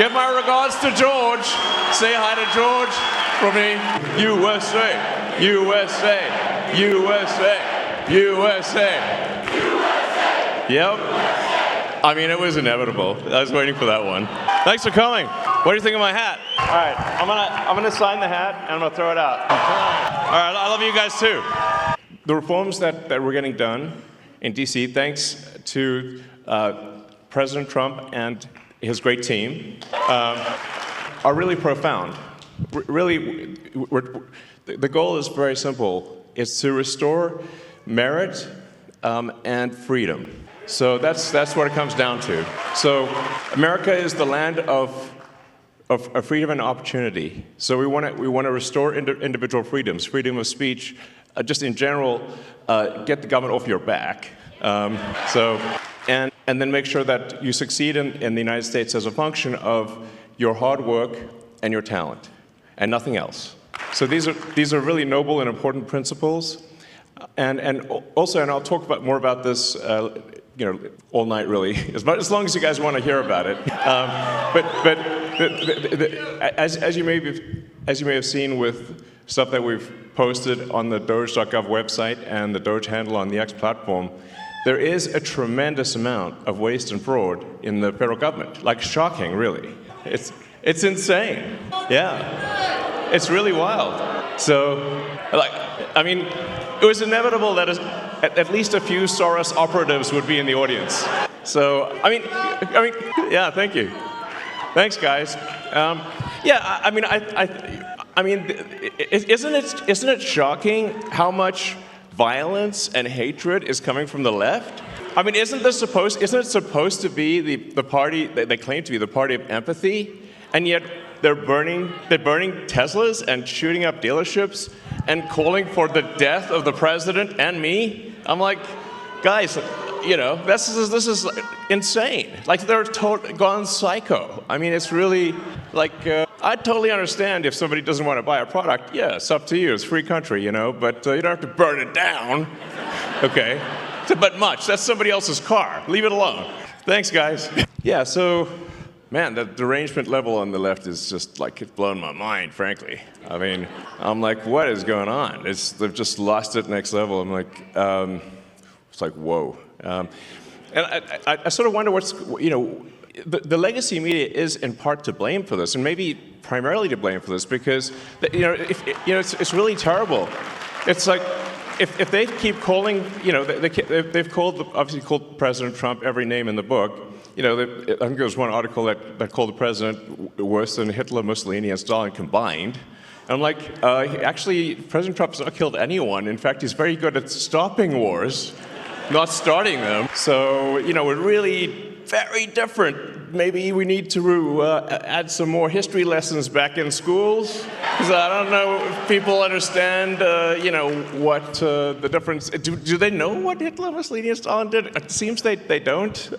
Give my regards to George. Say hi to George from me. USA, USA, USA, USA. Yep. I mean, it was inevitable. I was waiting for that one. Thanks for coming. What do you think of my hat? All right, I'm gonna sign the hat and I'm gonna throw it out. All right, I love you guys too. The reforms that we're getting done in DC, thanks to President Trump and his great team, are really profound. Really, the goal is very simple. It's to restore merit and freedom. So that's what it comes down to. So America is the land of freedom and opportunity. So we want to restore individual freedoms, freedom of speech, just in general, get the government off your back. And then make sure that you succeed in the United States as a function of your hard work and your talent, and nothing else. So these are really noble and important principles. And also, and I'll talk more about this, all night really, as long as you guys want to hear about it. As you may have seen with stuff that we've posted on the Doge.gov website and the Doge handle on the X platform, there is a tremendous amount of waste and fraud in the federal government. Like, shocking, really. It's insane. Yeah, it's really wild. So, it was inevitable that at least a few Soros operatives would be in the audience. So, yeah, thank you. Thanks, guys. Isn't it shocking how much violence and hatred is coming from the left? I mean, isn't it supposed to be the party that they claim to be the party of empathy, and yet they're burning Teslas and shooting up dealerships and calling for the death of the president and me? I'm like, guys, this is insane. Like, they're gone psycho. I mean, it's really like, I totally understand if somebody doesn't want to buy a product. Yeah, it's up to you. It's a free country, but you don't have to burn it down. Okay, but that's somebody else's car. Leave it alone. Thanks, guys. Yeah, so, man, the derangement level on the left is just like, it's blown my mind, frankly. I mean, I'm like, what is going on? They've just lost it next level. I'm like, it's like, whoa. And I sort of wonder what's, the legacy media is in part to blame for this, and maybe primarily to blame for this, because, it's really terrible. It's like, if they keep calling, they've obviously called President Trump every name in the book. I think there was one article that called the president worse than Hitler, Mussolini, and Stalin combined. And I'm like, actually, President Trump's not killed anyone. In fact, he's very good at stopping wars, not starting them. So, we're really very different. Maybe we need to add some more history lessons back in schools, because I don't know if people understand, what the difference. Do they know what Hitler, Mussolini, and Stalin did? It seems they don't.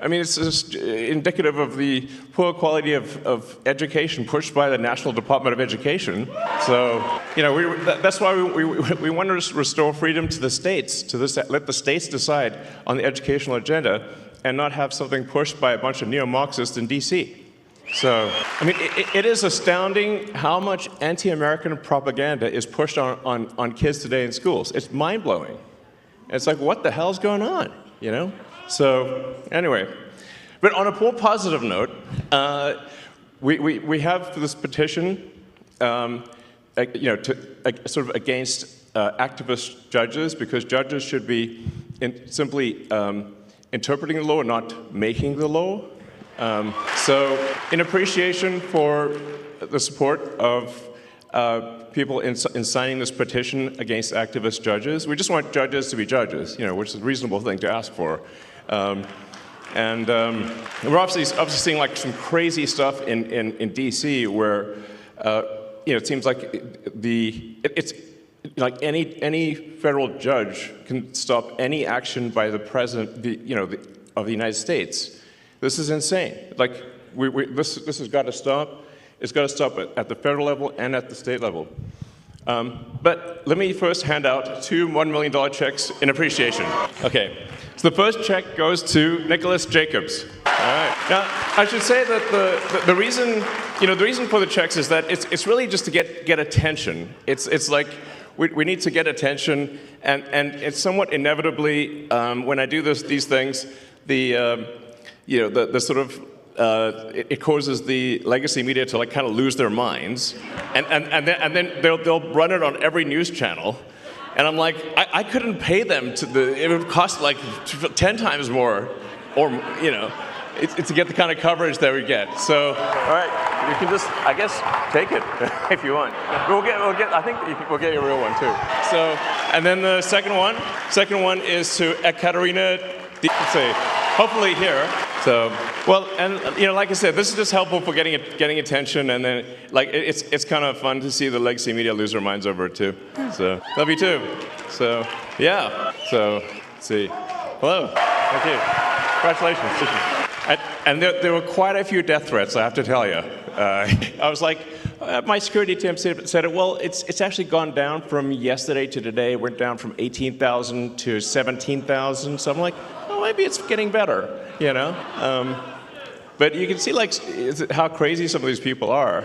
It's just indicative of the poor quality of education pushed by the National Department of Education. So, that's why we want to restore freedom to the states, let the states decide on the educational agenda, and not have something pushed by a bunch of neo-Marxists in DC. So, it is astounding how much anti-American propaganda is pushed on kids today in schools. It's mind-blowing. It's like, what the hell's going on, So, anyway, but on a more positive note, we have this petition, sort of against activist judges, because judges should be simply interpreting the law, not making the law. So, in appreciation for the support of people in signing this petition against activist judges, we just want judges to be judges, which is a reasonable thing to ask for. We're obviously seeing like some crazy stuff in DC where it seems like it's like any federal judge can stop any action by the president of the United States. This is insane. Like this has got to stop. It's got to stop at the federal level and at the state level. But let me first hand out 2 $1 million checks in appreciation. Okay, so the first check goes to Nicholas Jacobs. right. Now, I should say that the reason, the reason for the checks is that it's really just to get attention. It's like we need to get attention, and it's somewhat inevitably when I do these things, the sort of it causes the legacy media to like kind of lose their minds, and then they'll run it on every news channel. And I'm like, I couldn't pay them it would cost like 10 times more, or, to get the kind of coverage that we get. So, all right, you can just, I guess, take it if you want. I think we'll get you a real one too. So, and then the second one is to Ekaterina, let's see, hopefully here. So, well, and like I said, this is just helpful for getting attention, and then like it's kind of fun to see the legacy media lose their minds over it too. So, love you too. So, yeah. So, let's see. Hello. Thank you. Congratulations. And there were quite a few death threats, I have to tell you. I was like, my security team said, well, it's actually gone down from yesterday to today. It went down from 18,000 to 17,000. So I'm like, oh, maybe it's getting better. But you can see like how crazy some of these people are.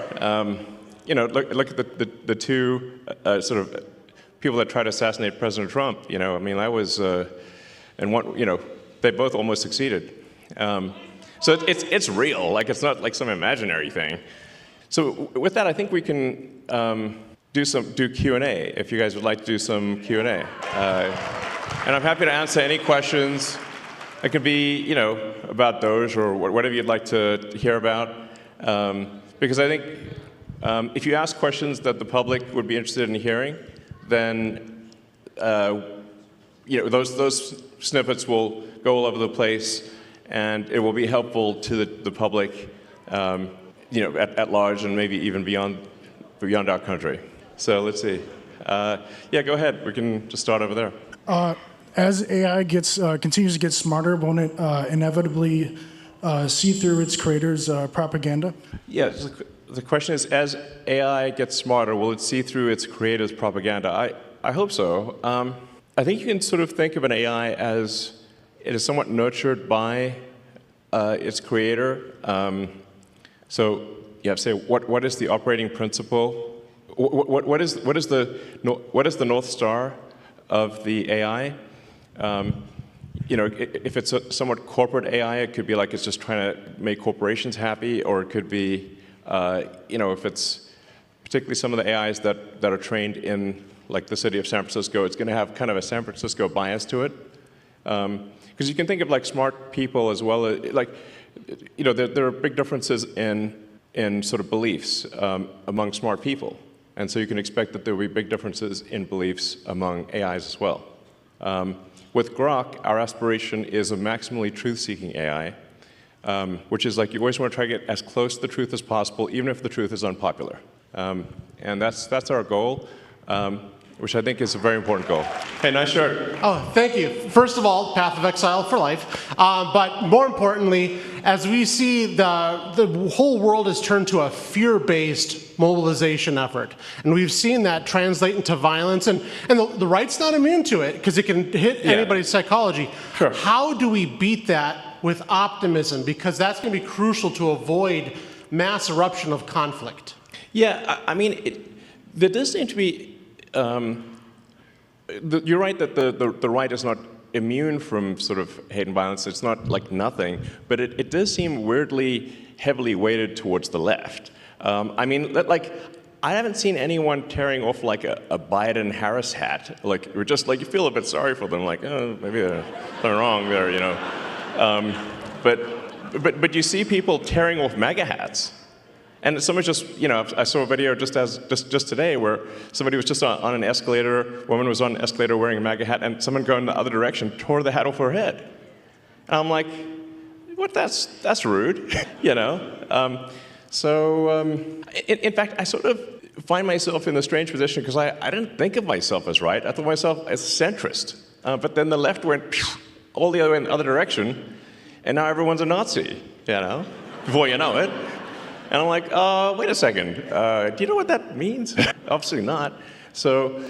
Look at the two sort of people that tried to assassinate President Trump. I mean, that was, and one, they both almost succeeded. So it's real. Like it's not like some imaginary thing. So with that, I think we can do Q&A if you guys would like to do some Q&A. And I'm happy to answer any questions. It could be, about Doge or whatever you'd like to hear about. Because I think if you ask questions that the public would be interested in hearing, then those snippets will go all over the place, and it will be helpful to the public, at large, and maybe even beyond our country. So let's see. Yeah, go ahead. We can just start over there. As AI continues to get smarter, won't it inevitably see through its creators' propaganda? Yeah, the question is, as AI gets smarter, will it see through its creators' propaganda? I hope so. I think you can sort of think of an AI as it is somewhat nurtured by its creator. So you have to say, what is the operating principle? What is the North Star of the AI? If it's a somewhat corporate AI, it could be like it's just trying to make corporations happy, or it could be, if it's particularly some of the AIs that are trained in like the city of San Francisco, it's going to have kind of a San Francisco bias to it. Because you can think of like smart people as well, there are big differences in sort of beliefs among smart people. And so you can expect that there will be big differences in beliefs among AIs as well. With Grok, our aspiration is a maximally truth-seeking AI, which is like you always want to try to get as close to the truth as possible, even if the truth is unpopular. And that's our goal, which I think is a very important goal. Hey, nice shirt. Oh, thank you. First of all, path of exile for life. But more importantly, as we see the whole world has turned to a fear-based mobilization effort. And we've seen that translate into violence. And the right's not immune to it because it can hit anybody's psychology. Sure. How do we beat that with optimism? Because that's going to be crucial to avoid mass eruption of conflict. Yeah, I mean, there does seem to be you're right that the right is not immune from sort of hate and violence. It's not like nothing, but it does seem weirdly heavily weighted towards the left. I mean, like, I haven't seen anyone tearing off like a Biden Harris hat. Like, we're just like, you feel a bit sorry for them, like, oh, maybe they're wrong there, But you see people tearing off MAGA hats. And someone just, I saw a video just today where somebody was just on an escalator, a woman was on an escalator wearing a MAGA hat, and someone going the other direction tore the hat off her head. And I'm like, what? That's rude, In fact, I sort of find myself in the strange position because I didn't think of myself as right. I thought of myself as centrist. But then the left went all the other way in the other direction, and now everyone's a Nazi, before you know it. And I'm like, wait a second, do you know what that means? Obviously not. So,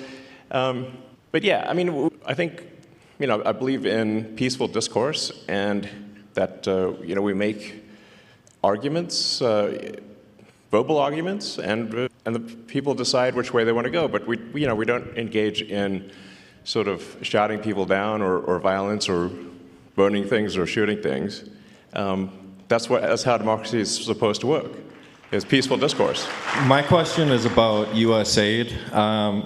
but yeah, I mean, I think, I believe in peaceful discourse, and that we make arguments, verbal arguments, and the people decide which way they want to go. But we don't engage in sort of shouting people down or violence or burning things or shooting things. That's how democracy is supposed to work. It's peaceful discourse. My question is about USAID.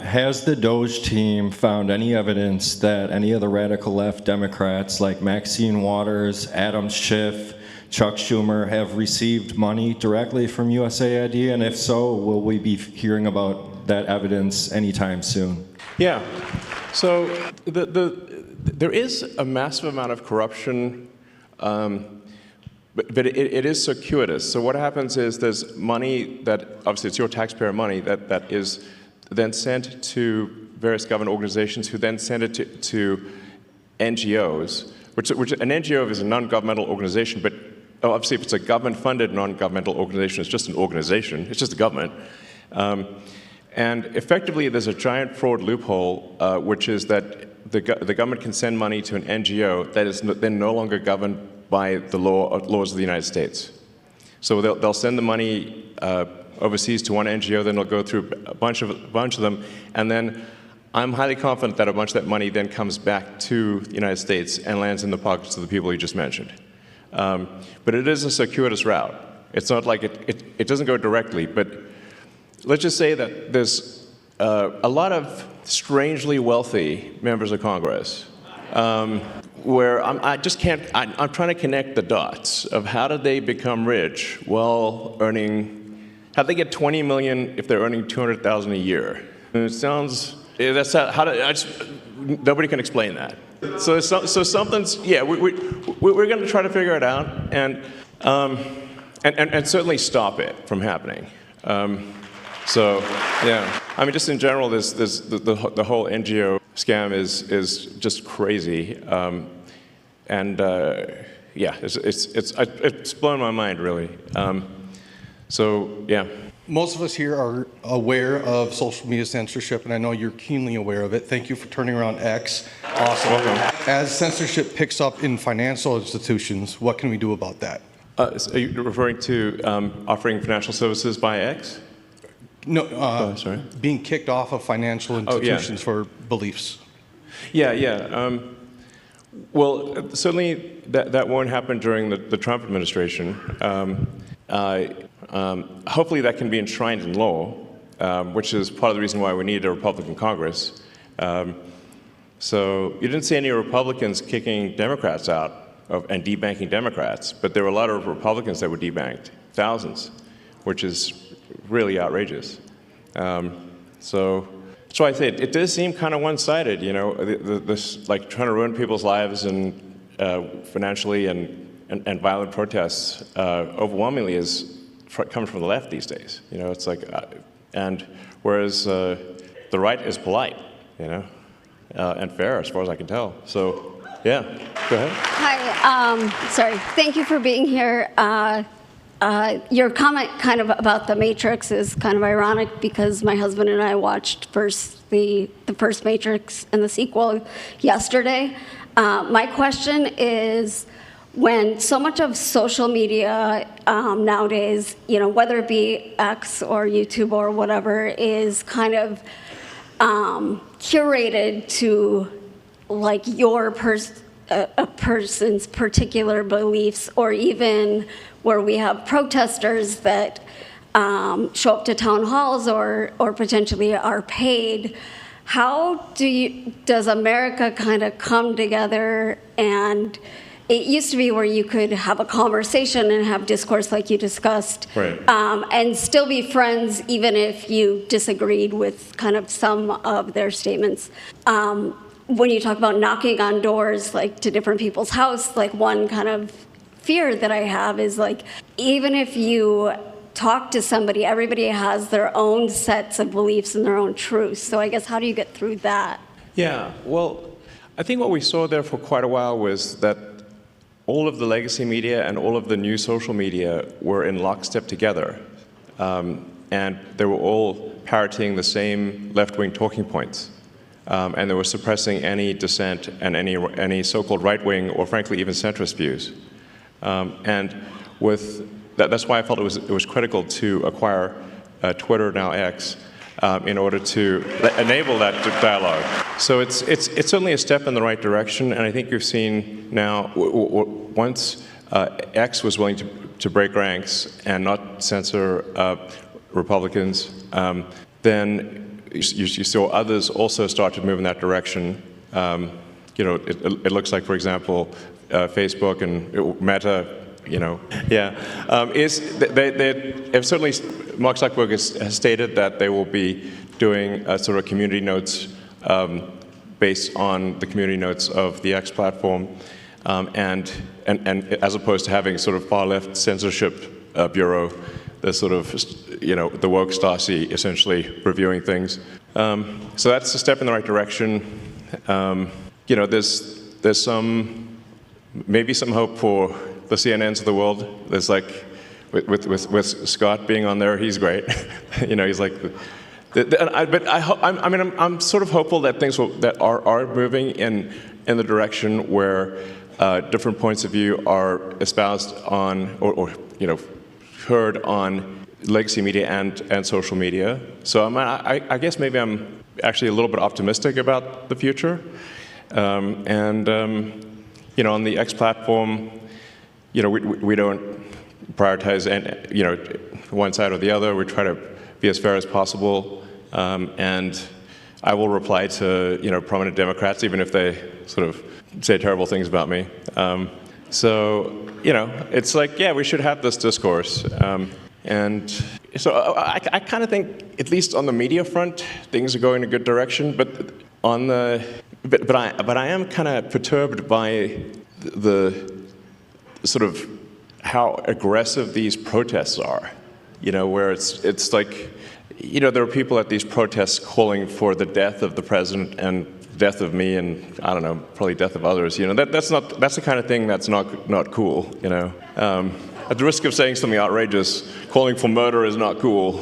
Has the Doge team found any evidence that any of the radical left Democrats like Maxine Waters, Adam Schiff, Chuck Schumer have received money directly from USAID? And if so, will we be hearing about that evidence anytime soon? Yeah. So there is a massive amount of corruption, but it is circuitous. So what happens is there's money that, obviously it's your taxpayer money, that is then sent to various government organizations who then send it to NGOs, which an NGO is a non-governmental organization, but obviously if it's a government-funded non-governmental organization, it's just an organization, it's just a government. And effectively, there's a giant fraud loophole, which is that the government can send money to an NGO that is then no longer governed by the laws of the United States. So they'll send the money overseas to one NGO, then they'll go through a bunch of them, and then I'm highly confident that a bunch of that money then comes back to the United States and lands in the pockets of the people you just mentioned. But it is a circuitous route. It's not like it doesn't go directly, but let's just say that there's a lot of strangely wealthy members of Congress where I'm trying to connect the dots of how did they become rich while how'd they get 20 million if they're earning 200,000 a year? And it sounds, nobody can explain that. So something's, yeah, we're going to try to figure it out and certainly stop it from happening. So, yeah. I mean, just in general, there's the whole NGO scam is just crazy, yeah, it's blown my mind really. So, yeah. Most of us here are aware of social media censorship, and I know you're keenly aware of it. Thank you for turning around X. Awesome. Welcome. As censorship picks up in financial institutions, what can we do about that? So are you referring to offering financial services by X? No, sorry. Being kicked off of financial institutions for beliefs. Yeah. Well, certainly that won't happen during the Trump administration. Hopefully that can be enshrined in law, which is part of the reason why we need a Republican Congress. So you didn't see any Republicans kicking Democrats out and debanking Democrats, but there were a lot of Republicans that were debanked, thousands, which is really outrageous. So that's why I say it does seem kind of one-sided, this like trying to ruin people's lives and financially and violent protests overwhelmingly comes from the left these days. It's like, and whereas the right is polite, and fair as far as I can tell. So, yeah, go ahead. Hi, sorry. Thank you for being here. Your comment kind of about the Matrix is kind of ironic because my husband and I watched the first Matrix and the sequel yesterday. My question is, when so much of social media nowadays, whether it be X or YouTube or whatever, is kind of curated to like a person's particular beliefs, or even where we have protesters that show up to town halls or potentially are paid, how does America kind of come together? And it used to be where you could have a conversation and have discourse like you discussed, right, and still be friends even if you disagreed with kind of some of their statements. When you talk about knocking on doors, like to different people's house, like one kind of fear that I have is like, even if you talk to somebody, everybody has their own sets of beliefs and their own truths. So I guess how do you get through that? Yeah, well, I think what we saw there for quite a while was that all of the legacy media and all of the new social media were in lockstep together. And they were all parroting the same left-wing talking points. And they were suppressing any dissent and any so-called right-wing or frankly even centrist views. And with that's why I felt it was critical to acquire Twitter, now X, in order to enable that dialogue. So it's certainly a step in the right direction, and I think you've seen now, once X was willing to break ranks and not censor Republicans, then you saw others also start to move in that direction. It looks like, for example, Facebook and Meta, they have certainly, Mark Zuckerberg has stated that they will be doing sort of community notes based on the community notes of the X platform, and as opposed to having sort of far left censorship bureau, the sort of, the woke Stasi essentially reviewing things. So that's a step in the right direction. There's maybe some hope for the CNNs of the world. There's like, with Scott being on there, he's great. He's like, I'm sort of hopeful that things that are moving in the direction where different points of view are espoused on, or heard on legacy media and social media. So I guess maybe I'm actually a little bit optimistic about the future. On the X platform, we don't prioritize one side or the other. We try to be as fair as possible, and I will reply to prominent Democrats even if they sort of say terrible things about me. It's like, yeah, we should have this discourse, and so I kind of think, at least on the media front, things are going in a good direction. But I am kind of perturbed by the sort of how aggressive these protests are, where it's like, there are people at these protests calling for the death of the president and death of me and, I don't know, probably death of others. That's the kind of thing that's not cool, At the risk of saying something outrageous, calling for murder is not cool,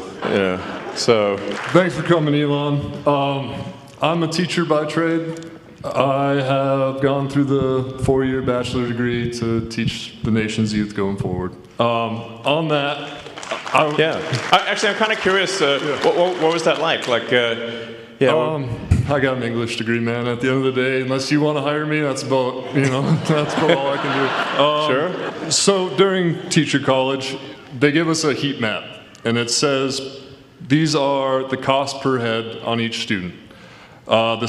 so. Thanks for coming, Elon. I'm a teacher by trade. I have gone through the 4-year bachelor degree to teach the nation's youth going forward. On that, Actually, I'm kind of curious. What was that like? I got an English degree, man. At the end of the day, unless you want to hire me, that's about that's about all I can do. Sure. So during teacher college, they give us a heat map, and it says these are the cost per head on each student. The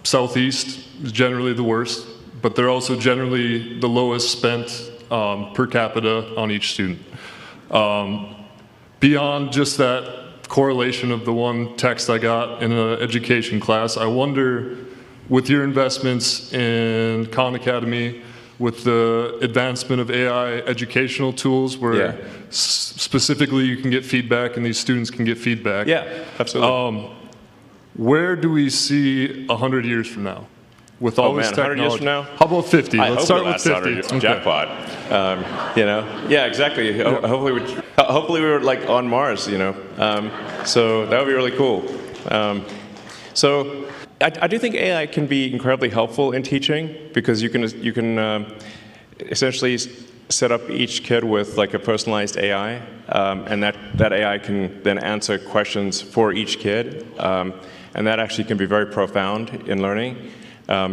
Southeast is generally the worst, but they're also generally the lowest spent per capita on each student. Beyond just that correlation of the one text I got in an education class, I wonder, with your investments in Khan Academy, with the advancement of AI educational tools where specifically you can get feedback and these students can get feedback. Yeah, absolutely. Where do we see 100 years from now? With all this technology? 100 years from now? How about 50? Let's start with 50. Okay. Jackpot. Yeah, exactly. Hopefully we were like on Mars, So that would be really cool. So I do think AI can be incredibly helpful in teaching, because you can essentially set up each kid with like a personalized AI, and that AI can then answer questions for each kid, and that actually can be very profound in learning,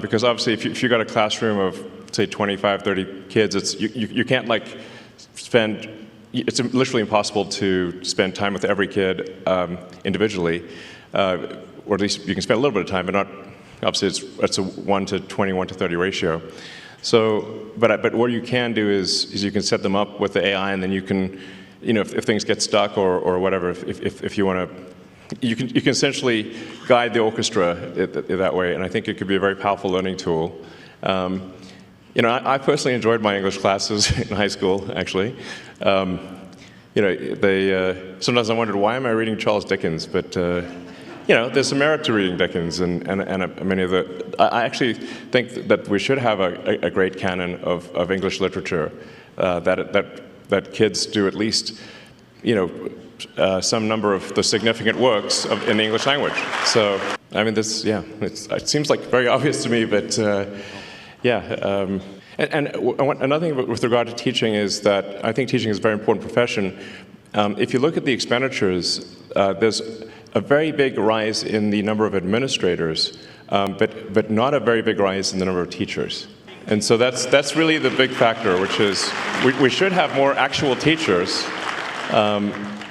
because obviously if you've got a classroom of say 25, 30 kids, you can't like spend. It's literally impossible to spend time with every kid individually, or at least you can spend a little bit of time, but not. Obviously, it's a 1 to 20, 1 to 30 ratio. So, but what you can do is you can set them up with the AI, and then you can, if things get stuck or whatever, if you want to, you can essentially guide the orchestra that way, and I think it could be a very powerful learning tool. I personally enjoyed my English classes in high school, actually. Sometimes I wondered, why am I reading Charles Dickens? But there's some merit to reading Dickens, and many of the. I actually think that we should have a great canon of English literature, that kids do at least, some number of the significant works in the English language. So I mean, it seems like very obvious to me, but. Another thing with regard to teaching is that I think teaching is a very important profession. If you look at the expenditures, there's a very big rise in the number of administrators, but not a very big rise in the number of teachers. And so that's really the big factor, which is we should have more actual teachers.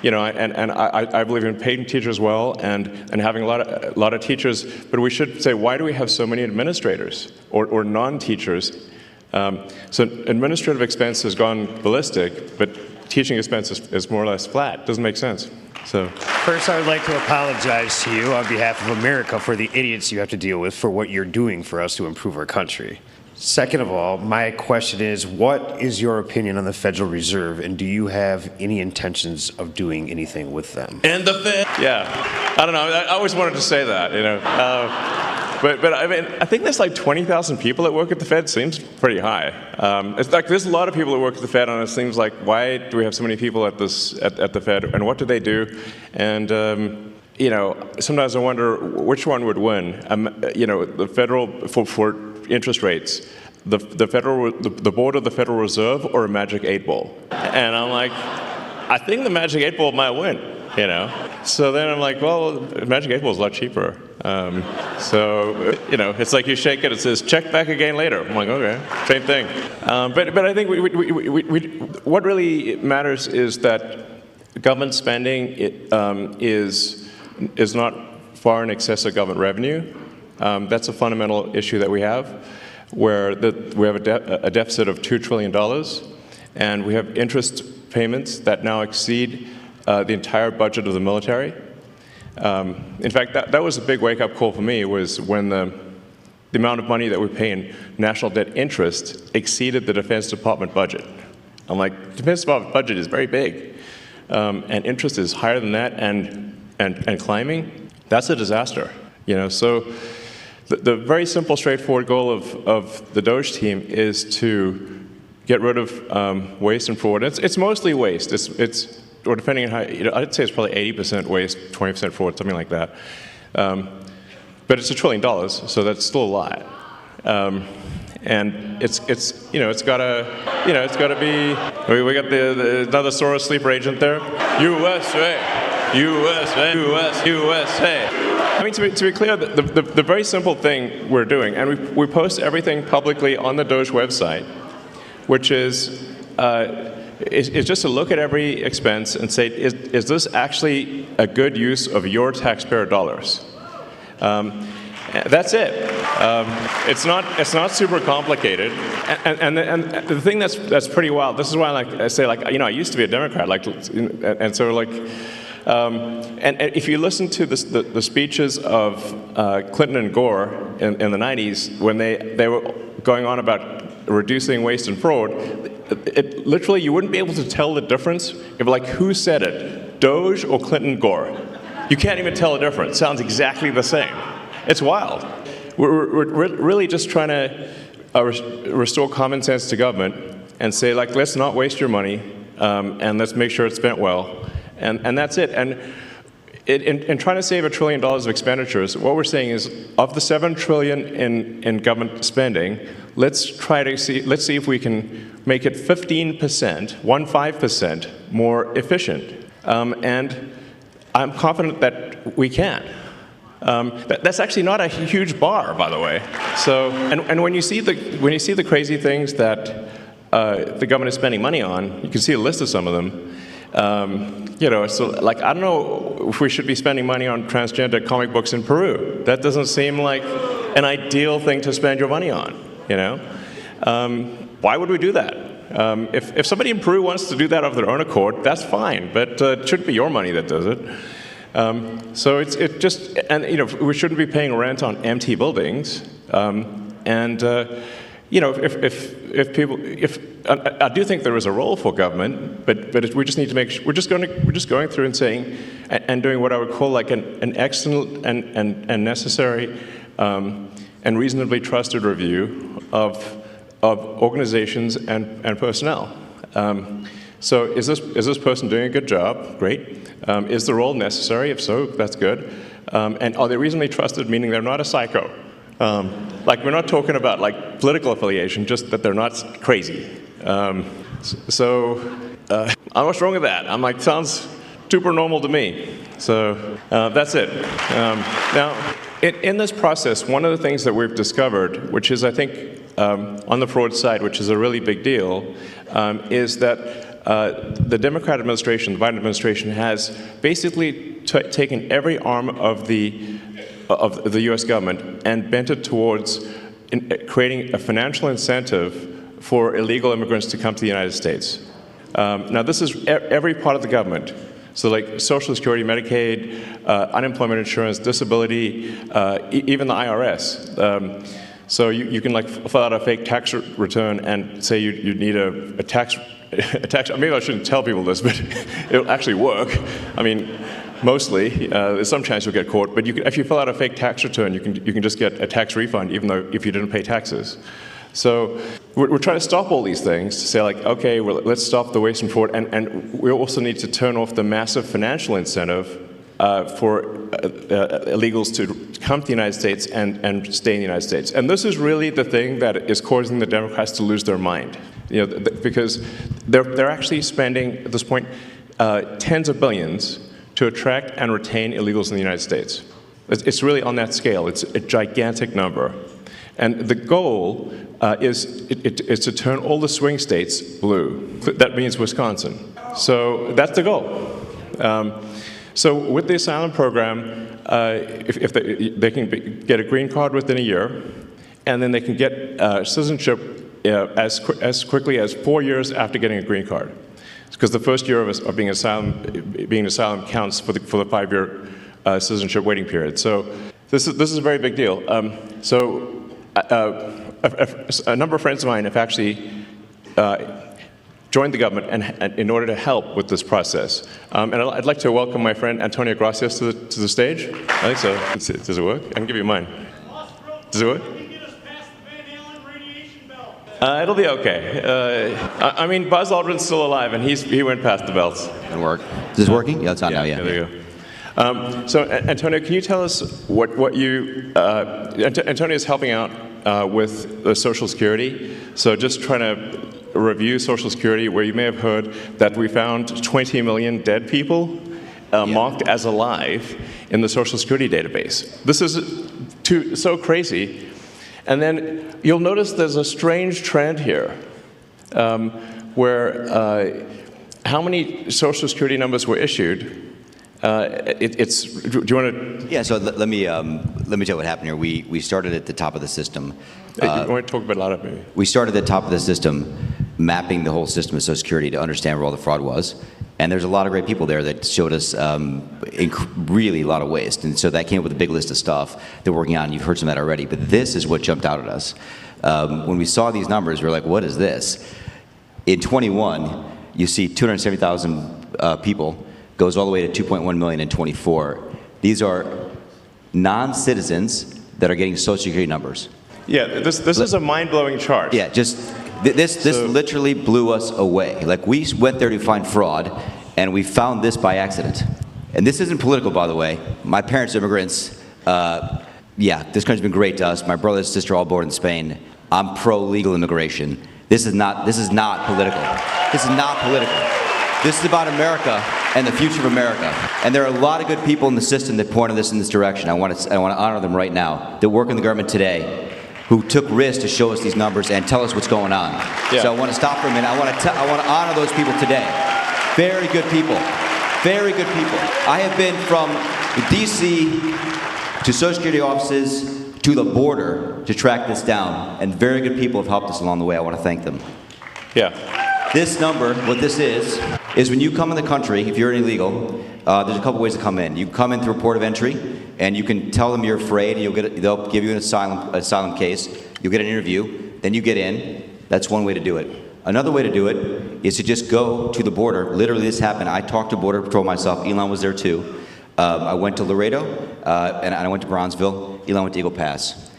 You know, and I believe in paying teachers well and having a lot of teachers, but we should say, why do we have so many administrators or non-teachers? So administrative expense has gone ballistic, but teaching expense is more or less flat. Doesn't make sense. So first, I would like to apologize to you on behalf of America for the idiots you have to deal with for what you're doing for us to improve our country. Second of all, my question is, what is your opinion on the Federal Reserve, and do you have any intentions of doing anything with them? And the Fed. Yeah, I don't know. I always wanted to say that, you know. But I mean, I think there's like 20,000 people that work at the Fed. Seems pretty high. It's like there's a lot of people that work at the Fed, and it seems like, why do we have so many people at the Fed, and what do they do? And you know, sometimes I wonder which one would win. You know, the federal for interest rates, the board of the Federal Reserve, or a Magic 8 Ball. And I'm like, I think the Magic 8 Ball might win. You know, so then I'm like, well, Magic 8 Ball is a lot cheaper. So you know, it's like you shake it, it says check back again later. I'm like, okay, same thing. But I think what really matters is that government spending is not far in excess of government revenue. That's a fundamental issue that we have, where we have a deficit of $2 trillion, and we have interest payments that now exceed the entire budget of the military. In fact, that was a big wake-up call for me, was when the amount of money that we pay in national debt interest exceeded the Defense Department budget. I'm like, Defense Department budget is very big, and interest is higher than that and climbing. That's a disaster, you know. So the very simple, straightforward goal of the Doge team is to get rid of waste and fraud. It's mostly waste. Or depending on how, you know, I'd say it's probably 80% waste, 20% fraud, something like that. But it's $1 trillion, so that's still a lot. And it's you know, it's gotta be. We got another Soros sleeper agent there. USA, USA, US, USA. I mean, to be clear, the very simple thing we're doing, and we post everything publicly on the Doge website, which is just to look at every expense and say, is this actually a good use of your taxpayer dollars? That's it. It's not super complicated, and the thing that's pretty wild. This is why I say, like, you know, I used to be a Democrat, like, and so like. And if you listen to the speeches of Clinton and Gore in the 90s, when they were going on about reducing waste and fraud, it literally, you wouldn't be able to tell the difference if, like, who said it, Doge or Clinton Gore. You can't even tell the difference. It sounds exactly the same. It's wild. We're really just trying to restore common sense to government and say, like, let's not waste your money, and let's make sure it's spent well. And that's it. And in trying to save $1 trillion of expenditures, what we're saying is, of the $7 trillion in government spending, let's see if we can make it 15% more efficient. And I'm confident that we can. That's actually not a huge bar, by the way. So, and when you see the crazy things that the government is spending money on, you can see a list of some of them. You know, so, like, I don't know if we should be spending money on transgender comic books in Peru. That doesn't seem like an ideal thing to spend your money on, you know? Why would we do that? If somebody in Peru wants to do that of their own accord, that's fine, but it shouldn't be your money that does it. So it just, and, you know, we shouldn't be paying rent on empty buildings. You know, if I do think there is a role for government, but we just need to make sure we're just going through and saying and doing what I would call, like, an excellent and necessary and reasonably trusted review of organizations and personnel. So is this person doing a good job? Great. Is the role necessary? If so, that's good. And are they reasonably trusted, meaning they're not a psycho? Like, we're not talking about like political affiliation, just that they're not crazy. What's wrong with that? I'm like, sounds super normal to me. So that's it. Now, in this process, one of the things that we've discovered, which is, I think, on the fraud side, which is a really big deal, is that the Democrat administration, the Biden administration, has basically taken every arm of the U.S. government and bent it towards creating a financial incentive for illegal immigrants to come to the United States. Now, this is every part of the government. So like Social Security, Medicaid, unemployment insurance, disability, even the IRS. So you can like fill out a fake tax return and say you need a tax. Maybe I shouldn't tell people this, but it'll actually work. I mean, mostly. There's some chance you'll get caught, but if you fill out a fake tax return, you can just get a tax refund, even though if you didn't pay taxes. So we're trying to stop all these things, to say like, okay, well, let's stop the waste and fraud, and we also need to turn off the massive financial incentive for illegals to come to the United States and stay in the United States. And this is really the thing that is causing the Democrats to lose their mind, because they're actually spending, at this point, tens of billions to attract and retain illegals in the United States. It's really on that scale. It's a gigantic number. And the goal is to turn all the swing states blue. That means Wisconsin. So that's the goal. So with the asylum program, if they can get a green card within a year, and then they can get citizenship as quickly as 4 years after getting a green card. Because the first year of being an asylum counts for the 5-year citizenship waiting period. So this is a very big deal. A number of friends of mine have actually joined the government and in order to help with this process. And I'd like to welcome my friend Antonio Gracias to the stage. I think so. Does it work? I can give you mine. Does it work? It'll be okay. I mean, Buzz Aldrin's still alive, and he went past the belts. It'll work. Is this working? Yeah, it's on now, yeah. There you go. So, Antonio, can you tell us what you... Antonio is helping out with the Social Security. So just trying to review Social Security, where you may have heard that we found 20 million dead people marked as alive in the Social Security database. This is so crazy. And then you'll notice there's a strange trend here, where how many Social Security numbers were issued. Do you want to? Yeah. So let me tell you what happened here. We started at the top of the system. You want to talk about a lot of maybe? We started at the top of the system, mapping the whole system of Social Security to understand where all the fraud was. And there's a lot of great people there that showed us really a lot of waste. And so that came up with a big list of stuff they're working on. You've heard some of that already. But this is what jumped out at us. When we saw these numbers, we were like, what is this? In 21, you see 270,000 people, goes all the way to 2.1 million in 24. These are non-citizens that are getting Social Security numbers. Yeah, this is a mind-blowing chart. Yeah, this literally blew us away. Like, we went there to find fraud, and we found this by accident. And this isn't political, by the way. My parents are immigrants. Yeah, this country's been great to us. My brother and sister all born in Spain. I'm pro-legal immigration. This is not political. This is not political. This is about America and the future of America. And there are a lot of good people in the system that pointed this in this direction. I want to honor them right now, that work in the government today, who took risks to show us these numbers and tell us what's going on. Yeah. So I want to stop for a minute. I want to honor those people today. Very good people. Very good people. I have been from D.C. to Social Security offices to the border to track this down, and very good people have helped us along the way. I want to thank them. Yeah. This number, what this is when you come in the country, if you're an illegal, there's a couple ways to come in. You come in through a port of entry, and you can tell them you're afraid, and they'll give you an asylum case. You'll get an interview, then you get in. That's one way to do it. Another way to do it is to just go to the border. Literally, this happened. I talked to Border Patrol myself. Elon was there too. I went to Laredo, and I went to Bronzeville. Elon went to Eagle Pass.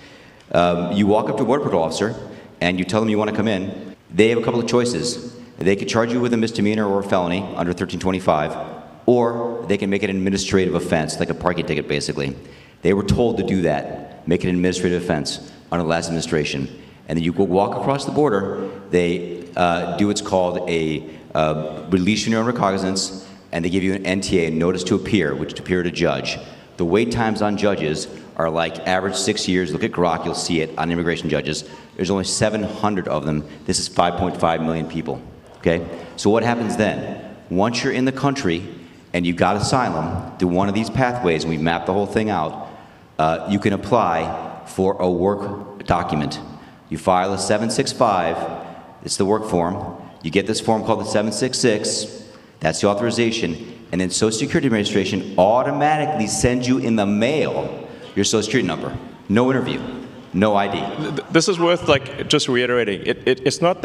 You walk up to a Border Patrol officer, and you tell them you want to come in. They have a couple of choices. They could charge you with a misdemeanor or a felony under 1325, or they can make it an administrative offense, like a parking ticket, basically. They were told to do that. make it an administrative offense under the last administration. And then you go walk across the border, they do what's called a release from your own recognizance, and they give you an NTA, a notice to appear, which to appear to judge. The wait times on judges are like average 6 years. Look at Grok, you'll see it on immigration judges. There's only 700 of them. This is 5.5 million people, okay? So what happens then? Once you're in the country and you got asylum through one of these pathways, and we mapped the whole thing out, you can apply for a work document. You file a 765, it's the work form. You get this form called the 766, that's the authorization, and then Social Security Administration automatically sends you in the mail your Social Security number. No interview, no ID. This is worth just reiterating. It's not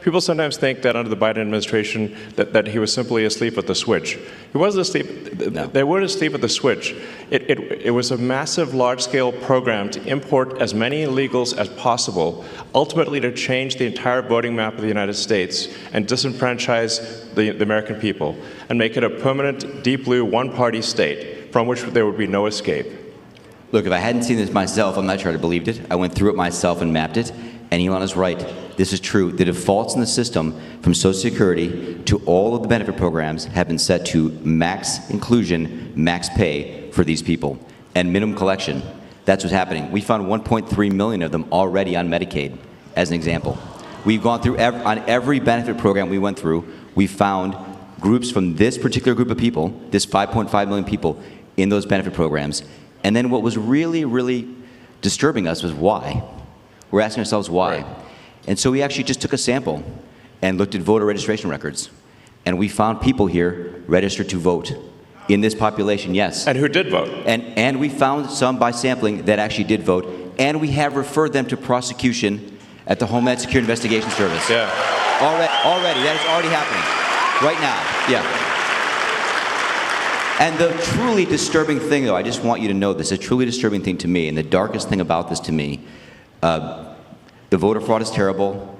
people sometimes think that under the Biden administration that he was simply asleep at the switch. He wasn't asleep. No. They weren't asleep at the switch. It was a massive, large-scale program to import as many illegals as possible, ultimately to change the entire voting map of the United States and disenfranchise the American people and make it a permanent, deep blue, one-party state from which there would be no escape. Look, if I hadn't seen this myself, I'm not sure I'd have believed it. I went through it myself and mapped it, and Elon is right. This is true. The defaults in the system from Social Security to all of the benefit programs have been set to max inclusion, max pay for these people, and minimum collection. That's what's happening. We found 1.3 million of them already on Medicaid, as an example. We've gone through, on every benefit program we went through, we found groups from this particular group of people, this 5.5 million people, in those benefit programs. And then what was really, really disturbing us was why. We're asking ourselves why. Right. And so we actually just took a sample and looked at voter registration records. And we found people here registered to vote in this population, yes. And who did vote? And we found some by sampling that actually did vote. And we have referred them to prosecution at the Homeland Security Investigation Service. Yeah. Already, that is already happening. Right now, yeah. And the truly disturbing thing, though, I just want you to know this, a truly disturbing thing to me, and the darkest thing about this to me, the voter fraud is terrible,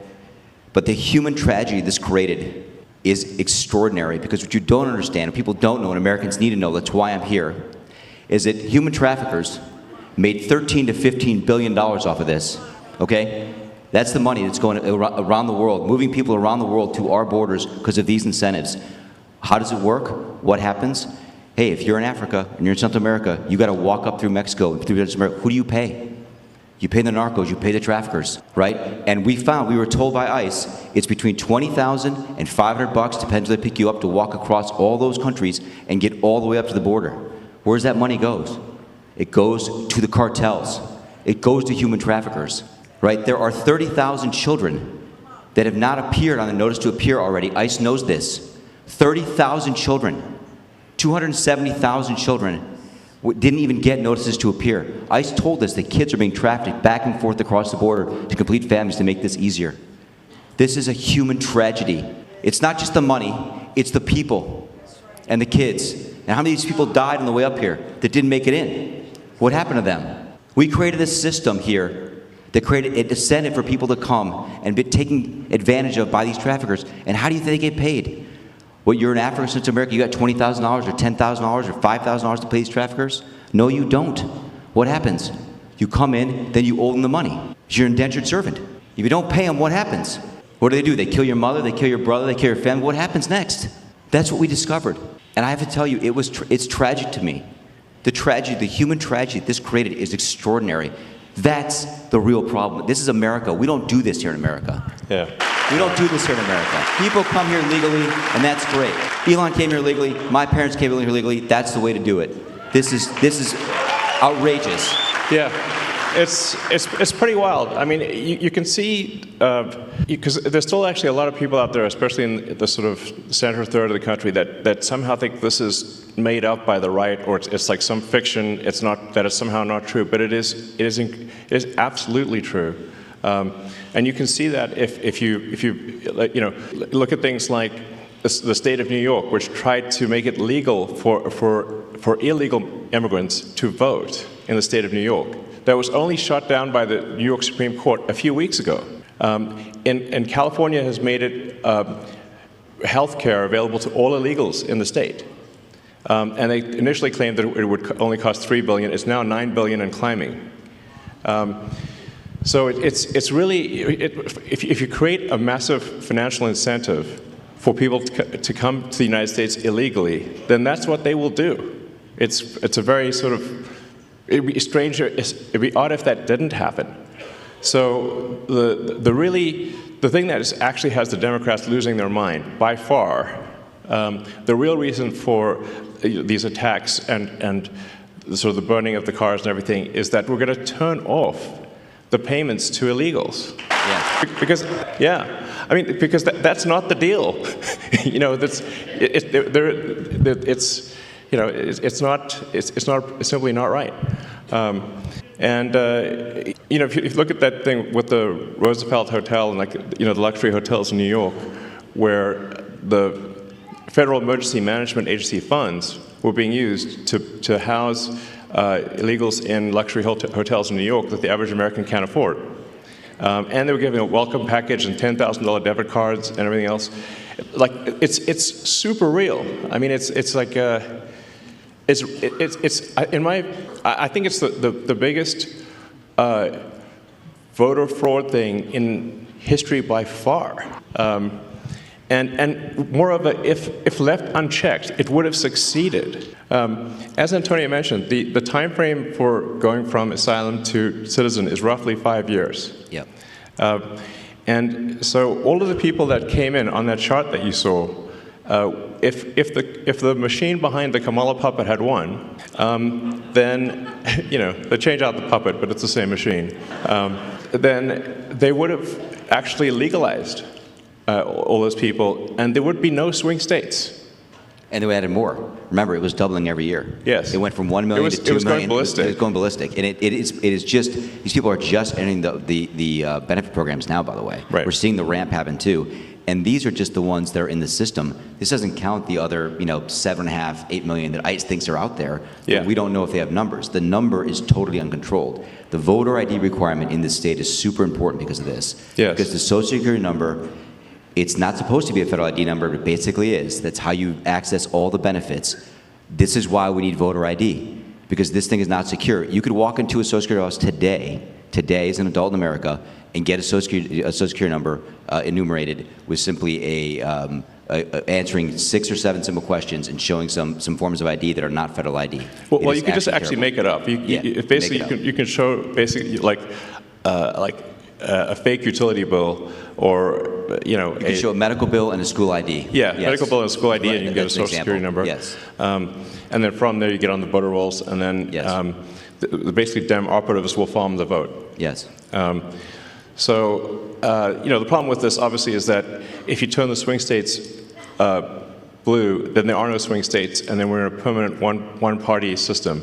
but the human tragedy this created is extraordinary, because what you don't understand, and people don't know, and Americans need to know, that's why I'm here, is that human traffickers made $13 to $15 billion off of this, okay? That's the money that's going around the world, moving people around the world to our borders because of these incentives. How does it work? What happens? Hey, if you're in Africa and you're in Central America, you got to walk up through Mexico, through Central America. Who do you pay? You pay the narcos, you pay the traffickers, right? And we were told by ICE, it's between $20,000 and $500, depends where they pick you up, to walk across all those countries and get all the way up to the border. Where's that money goes? It goes to the cartels. It goes to human traffickers, right? There are 30,000 children that have not appeared on the notice to appear already. ICE knows this. 30,000 children. 270,000 children didn't even get notices to appear. ICE told us that kids are being trafficked back and forth across the border to complete families to make this easier. This is a human tragedy. It's not just the money, it's the people and the kids. And how many of these people died on the way up here that didn't make it in? What happened to them? We created a system here that created a incentive for people to come and be taken advantage of by these traffickers. And how do you think they get paid? What, you're in Africa, Central America, you got $20,000 or $10,000 or $5,000 to pay these traffickers? No, you don't. What happens? You come in, then you owe them the money. You're an indentured servant. If you don't pay them, what happens? What do? They kill your mother, they kill your brother, they kill your family. What happens next? That's what we discovered. And I have to tell you, it's tragic to me. The tragedy, the human tragedy this created is extraordinary. That's the real problem. This is America. We don't do this here in America. Yeah. We don't do this here in America. People come here legally, and that's great. Elon came here legally. My parents came here legally. That's the way to do it. This is outrageous. Yeah. It's pretty wild. I mean, you can see, because there's still actually a lot of people out there, especially in the sort of center third of the country, that somehow think this is made up by the right, or it's like some fiction. It's not, that it's somehow not true, but it is absolutely true. And you can see that if you look at things like the state of New York, which tried to make it legal for illegal immigrants to vote in the state of New York. That was only shot down by the New York Supreme Court a few weeks ago. And California has made it health care available to all illegals in the state. And they initially claimed that it would only cost $3 billion. It's now $9 billion and climbing. So it's really, if you create a massive financial incentive for people to come to the United States illegally, then that's what they will do. It's a very sort of, it'd be strange, it'd be odd if that didn't happen. So the thing that actually has the Democrats losing their mind by far, the real reason for these attacks and sort of the burning of the cars and everything is that we're going to turn off the payments to illegals. Yeah. Because that's not the deal. It's simply not right. If you look at that thing with the Roosevelt Hotel and the luxury hotels in New York, where the Federal Emergency Management Agency funds were being used to house illegals in luxury hotels in New York that the average American can't afford. And they were giving a welcome package and $10,000 debit cards and everything else. Like, it's super real. I mean, I think it's the biggest voter fraud thing in history by far. And moreover, if left unchecked, it would have succeeded. As Antonio mentioned, the time frame for going from asylum to citizen is roughly 5 years. Yep. And so all of the people that came in on that chart that you saw, if the machine behind the Kamala puppet had won, then they change out the puppet, but it's the same machine. Then they would have actually legalized all those people, and there would be no swing states. And they added more. Remember, it was doubling every year. Yes. It went from 1 million to 2 million. It was going ballistic. It was going ballistic. And it is just, these people are just entering the benefit programs now, by the way. Right. We're seeing the ramp happen too. And these are just the ones that are in the system. This doesn't count the other, 7.5, 8 million that ICE thinks are out there. Yeah. We don't know if they have numbers. The number is totally uncontrolled. The voter ID requirement in this state is super important because of this. Yes. Because the Social Security number, it's not supposed to be a federal ID number, but it basically is. That's how you access all the benefits. This is why we need voter ID, because this thing is not secure. You could walk into a Social Security office today as an adult in America, and get a Social Security number enumerated with simply answering 6 or 7 simple questions and showing some forms of ID that are not federal ID. Well, you can just actually make it up. You can show basically like a fake utility bill, or you can show a medical bill and a school ID. Yeah, yes. Medical bill and a school ID, right. and you can get a Social Security number. Yes. And then from there you get on the voter rolls, and then yes. Basically Dem operatives will farm the vote. Yes. The problem with this obviously is that if you turn the swing states blue, then there are no swing states, and then we're in a permanent one-party system.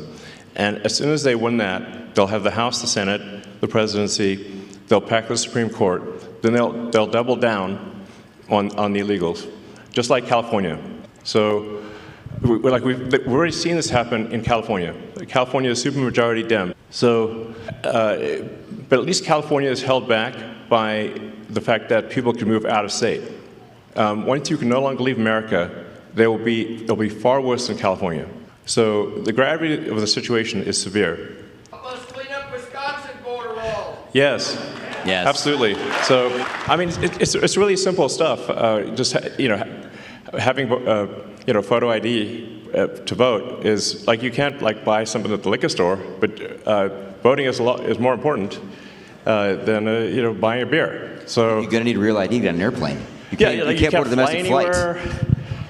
And as soon as they win that, they'll have the House, the Senate, the presidency. They'll pack the Supreme Court. Then they'll double down on the illegals, just like California. So we've already seen this happen in California. California is supermajority Dem. So, but at least California is held back by the fact that people can move out of state. Once you can no longer leave America, they'll be far worse than California. So the gravity of the situation is severe. Let's clean up Wisconsin border wall. Yes. Yes. Absolutely. So, I mean, it's really simple stuff. Just having photo ID to vote is like, you can't buy something at the liquor store, but voting is more important than buying a beer. So you're gonna need real ID to get on an airplane. You can't board a domestic flight.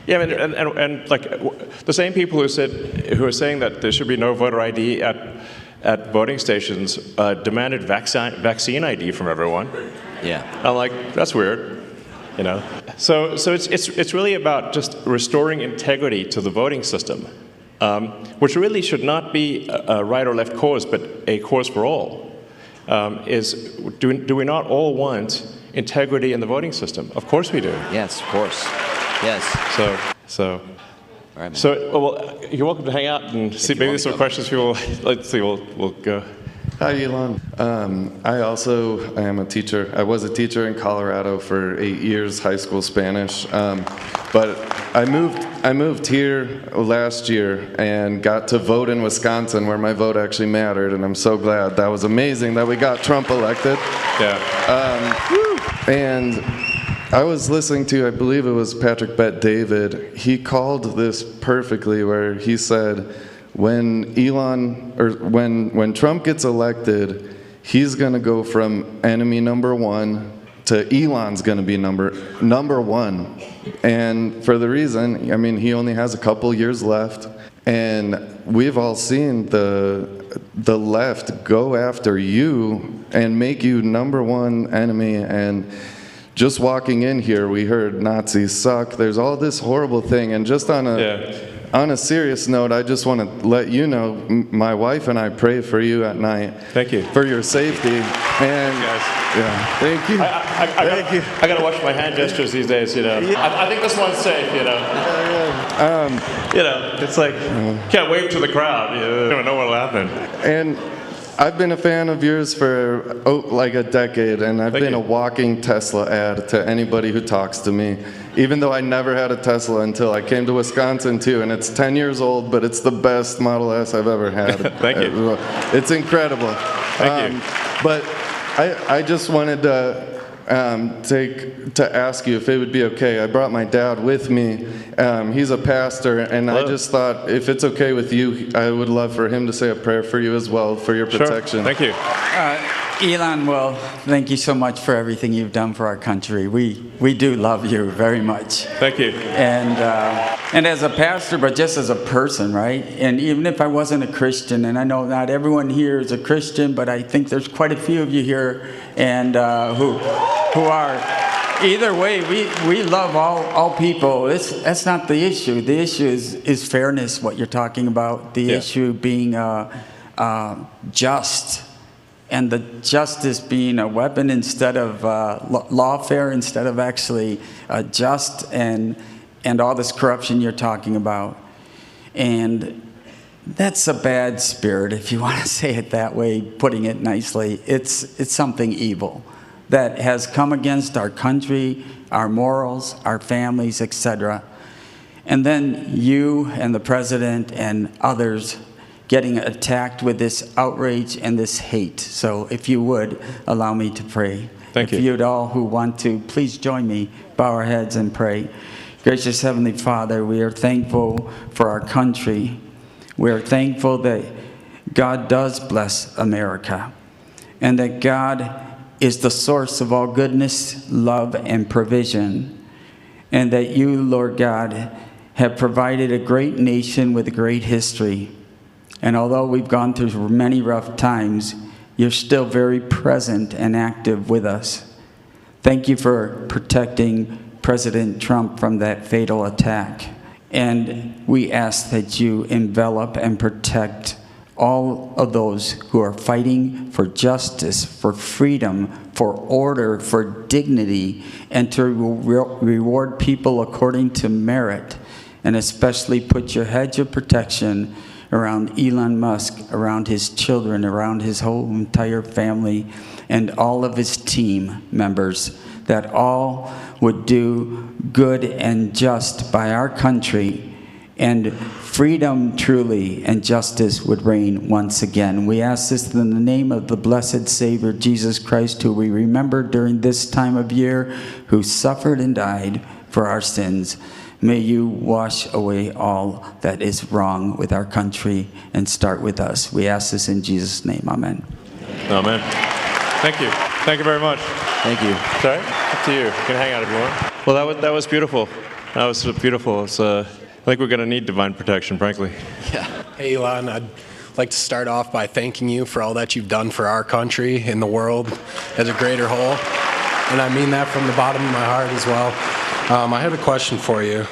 Yeah, and the same people who are saying that there should be no voter ID at voting stations demanded vaccine ID from everyone. Yeah. I'm like, that's weird, So it's really about just restoring integrity to the voting system, which really should not be a right or left cause, but a cause for all. Do we not all want integrity in the voting system? Of course we do. Yes, of course. Yes. So. All right, man. So, you're welcome to hang out and see. Maybe there's some questions people. Let's see. We'll go. Hi, Elon. I also am a teacher. I was a teacher in Colorado for 8 years, high school Spanish. But I I moved here last year and got to vote in Wisconsin, where my vote actually mattered, and I'm so glad. That was amazing that we got Trump elected. Yeah. And I was listening to, I believe it was Patrick Bet David. He called this perfectly, where he said, when Trump gets elected, he's going to go from enemy number one to Elon's going to be number one. And for the reason, I mean, he only has a couple years left, and we've all seen the left go after you and make you number one enemy. And just walking in here, we heard Nazis suck. There's all this horrible thing. And just on a serious note, I just want to let you know, my wife and I pray for you at night. Thank you. For your safety. And yeah, thank you. I got to watch my hand gestures these days, you know. I think this one's safe, you know. You know, it's like, can't wave to the crowd. You don't know what'll happen. And I've been a fan of yours for like a decade, and I've been a walking Tesla ad to anybody who talks to me, even though I never had a Tesla until I came to Wisconsin too, and it's 10 years old, but it's the best Model S I've ever had. Thank you. It's incredible. Thank you. But I just wanted to ask you if it would be okay. I brought my dad with me. He's a pastor, and I just thought, if it's okay with you, I would love for him to say a prayer for you as well, for your protection. Sure. Thank you. Elon, well, thank you so much for everything you've done for our country. We do love you very much. Thank you. And as a pastor, but just as a person, right? And even if I wasn't a Christian, and I know not everyone here is a Christian, but I think there's quite a few of you here, and who are. Either way, we love all people. That's not the issue. The issue is fairness, what you're talking about. The issue being just. And the justice being a weapon instead of lawfare, instead of actually just, and all this corruption you're talking about. And that's a bad spirit, if you want to say it that way, putting it nicely. It's something evil that has come against our country, our morals, our families, etc. And then you and the president and others getting attacked with this outrage and this hate. So if you would, allow me to pray. Thank you. If you'd all who want to, please join me, bow our heads and pray. Gracious Heavenly Father, we are thankful for our country. We are thankful that God does bless America, and that God is the source of all goodness, love, and provision, and that you, Lord God, have provided a great nation with a great history. And although we've gone through many rough times, you're still very present and active with us. Thank you for protecting President Trump from that fatal attack. And we ask that you envelop and protect all of those who are fighting for justice, for freedom, for order, for dignity, and to reward people according to merit. And especially put your hedge of protection around Elon Musk, around his children, around his whole entire family, and all of his team members, that all would do good and just by our country, and freedom truly and justice would reign once again. We ask this in the name of the blessed Savior, Jesus Christ, who we remember during this time of year, who suffered and died for our sins. May you wash away all that is wrong with our country and start with us. We ask this in Jesus' name. Amen. Amen. Thank you. Thank you very much. Thank you. Sorry? Up to you. You can hang out if you want. Well, that was beautiful. That was beautiful. It's, I think we're going to need divine protection, frankly. Yeah. Hey, Elon, I'd like to start off by thanking you for all that you've done for our country and the world as a greater whole. And I mean that from the bottom of my heart as well. I have a question for you.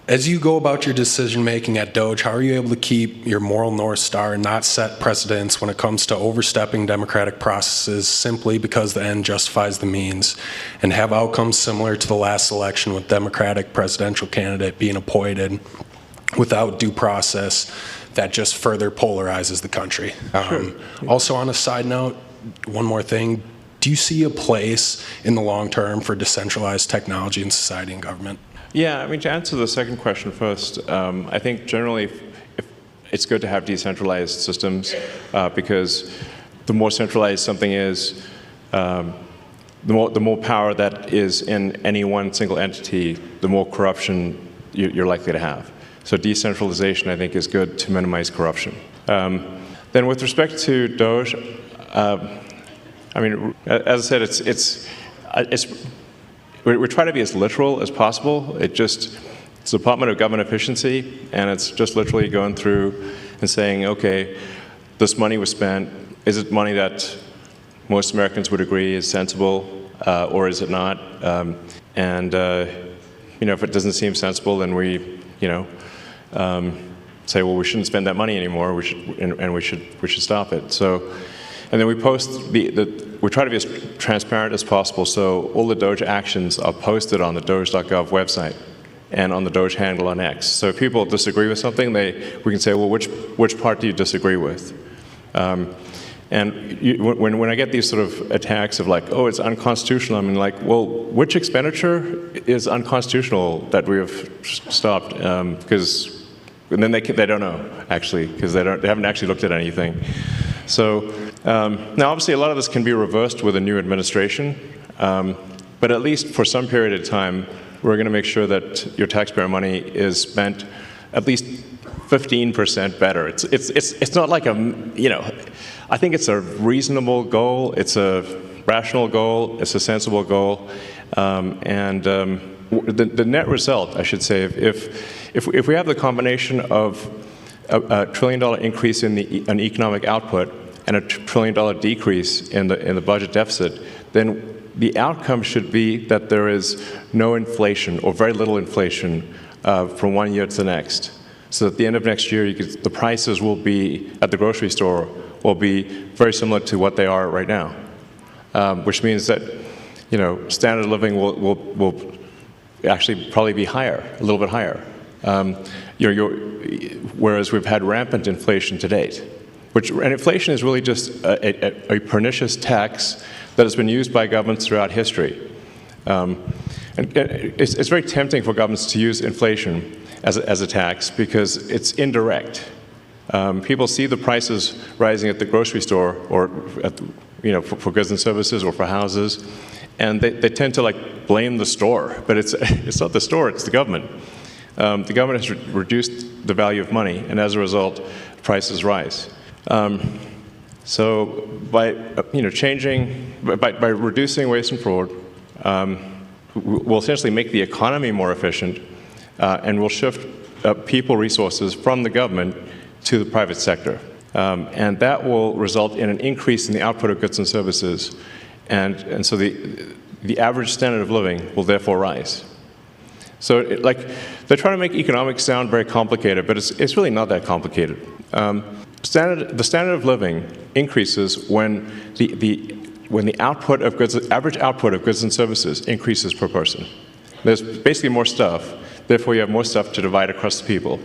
As you go about your decision-making at Doge, how are you able to keep your moral North Star and not set precedents when it comes to overstepping democratic processes simply because the end justifies the means, and have outcomes similar to the last election with Democratic presidential candidate being appointed without due process that just further polarizes the country? Sure. Also, on a side note, one more thing. Do you see a place in the long term for decentralized technology in society and government? Yeah, I mean, to answer the second question first, I think generally if it's good to have decentralized systems because the more centralized something is, the more power that is in any one single entity, the more corruption you're likely to have. So decentralization, I think, is good to minimize corruption. Then with respect to Doge, I mean, as I said, we're trying to be as literal as possible. It's the Department of Government Efficiency, and it's just literally going through and saying, okay, this money was spent. Is it money that most Americans would agree is sensible, or is it not? If it doesn't seem sensible, then we, say, well, we shouldn't spend that money anymore. We should stop it. So, and then we post we try to be as transparent as possible. So all the Doge actions are posted on the Doge.gov website and on the Doge handle on X. So if people disagree with something, we can say, well, which part do you disagree with? When I get these sort of attacks of like, oh, it's unconstitutional, I mean, like, well, which expenditure is unconstitutional that we have stopped? Because then they don't know, actually, because they haven't actually looked at anything. So now, obviously, a lot of this can be reversed with a new administration, but at least for some period of time, we're going to make sure that your taxpayer money is spent at least 15% better. It's not like I think it's a reasonable goal, it's a rational goal, it's a sensible goal, and the net result, I should say, if we have the combination of a $1 trillion increase in an economic output and a $1 trillion decrease in the budget deficit, then the outcome should be that there is no inflation or very little inflation from one year to the next. So at the end of next year, the prices will be at the grocery store will be very similar to what they are right now, which means that standard of living will actually probably be higher, a little bit higher. Whereas we've had rampant inflation to date, and inflation is really just a pernicious tax that has been used by governments throughout history. And it's very tempting for governments to use inflation as a tax because it's indirect. People see the prices rising at the grocery store or for goods and services or for houses, and they tend to blame the store, but it's not the store, it's the government. The government has reduced the value of money, and as a result, prices rise. So by by reducing waste and fraud, we'll essentially make the economy more efficient, and we'll shift people resources from the government to the private sector. And that will result in an increase in the output of goods and services, and so the average standard of living will therefore rise. So they're trying to make economics sound very complicated, but it's really not that complicated. The standard of living increases when the output of goods, average output of goods and services increases per person. There's basically more stuff, therefore you have more stuff to divide across the people.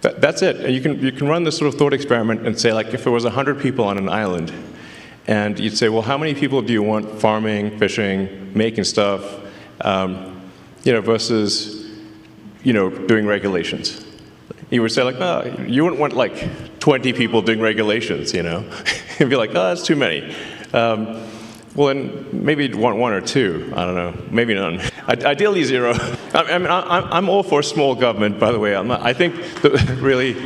That's it. You can run this sort of thought experiment and say, if there was 100 people on an island, and you'd say, well, how many people do you want farming, fishing, making stuff, versus, doing regulations? You would say, no, you wouldn't want 20 people doing regulations, You'd be like, oh, that's too many. Well, then maybe you'd want one or two. I don't know, maybe none. Ideally, zero. I'm all for small government, by the way. I think that really,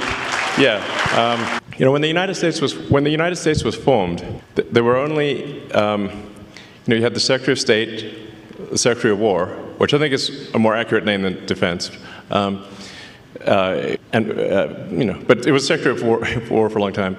yeah. When the United States was formed, there were only, you had the Secretary of State, the Secretary of War, which I think is a more accurate name than Defense. But it was Secretary of War for a long time.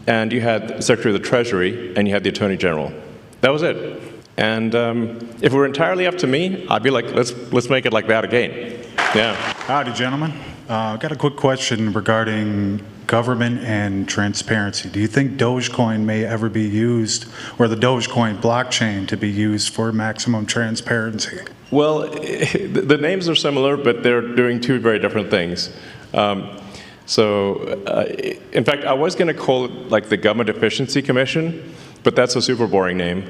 And you had the Secretary of the Treasury, and you had the Attorney General. That was it. And if it were entirely up to me, I'd be like, let's make it like that again. Yeah. Howdy, gentlemen. I've got a quick question regarding government and transparency. Do you think Dogecoin may ever be used, or the Dogecoin blockchain to be used for maximum transparency? Well, the names are similar, but they're doing two very different things. In fact, I was going to call it the Government Efficiency Commission, but that's a super boring name.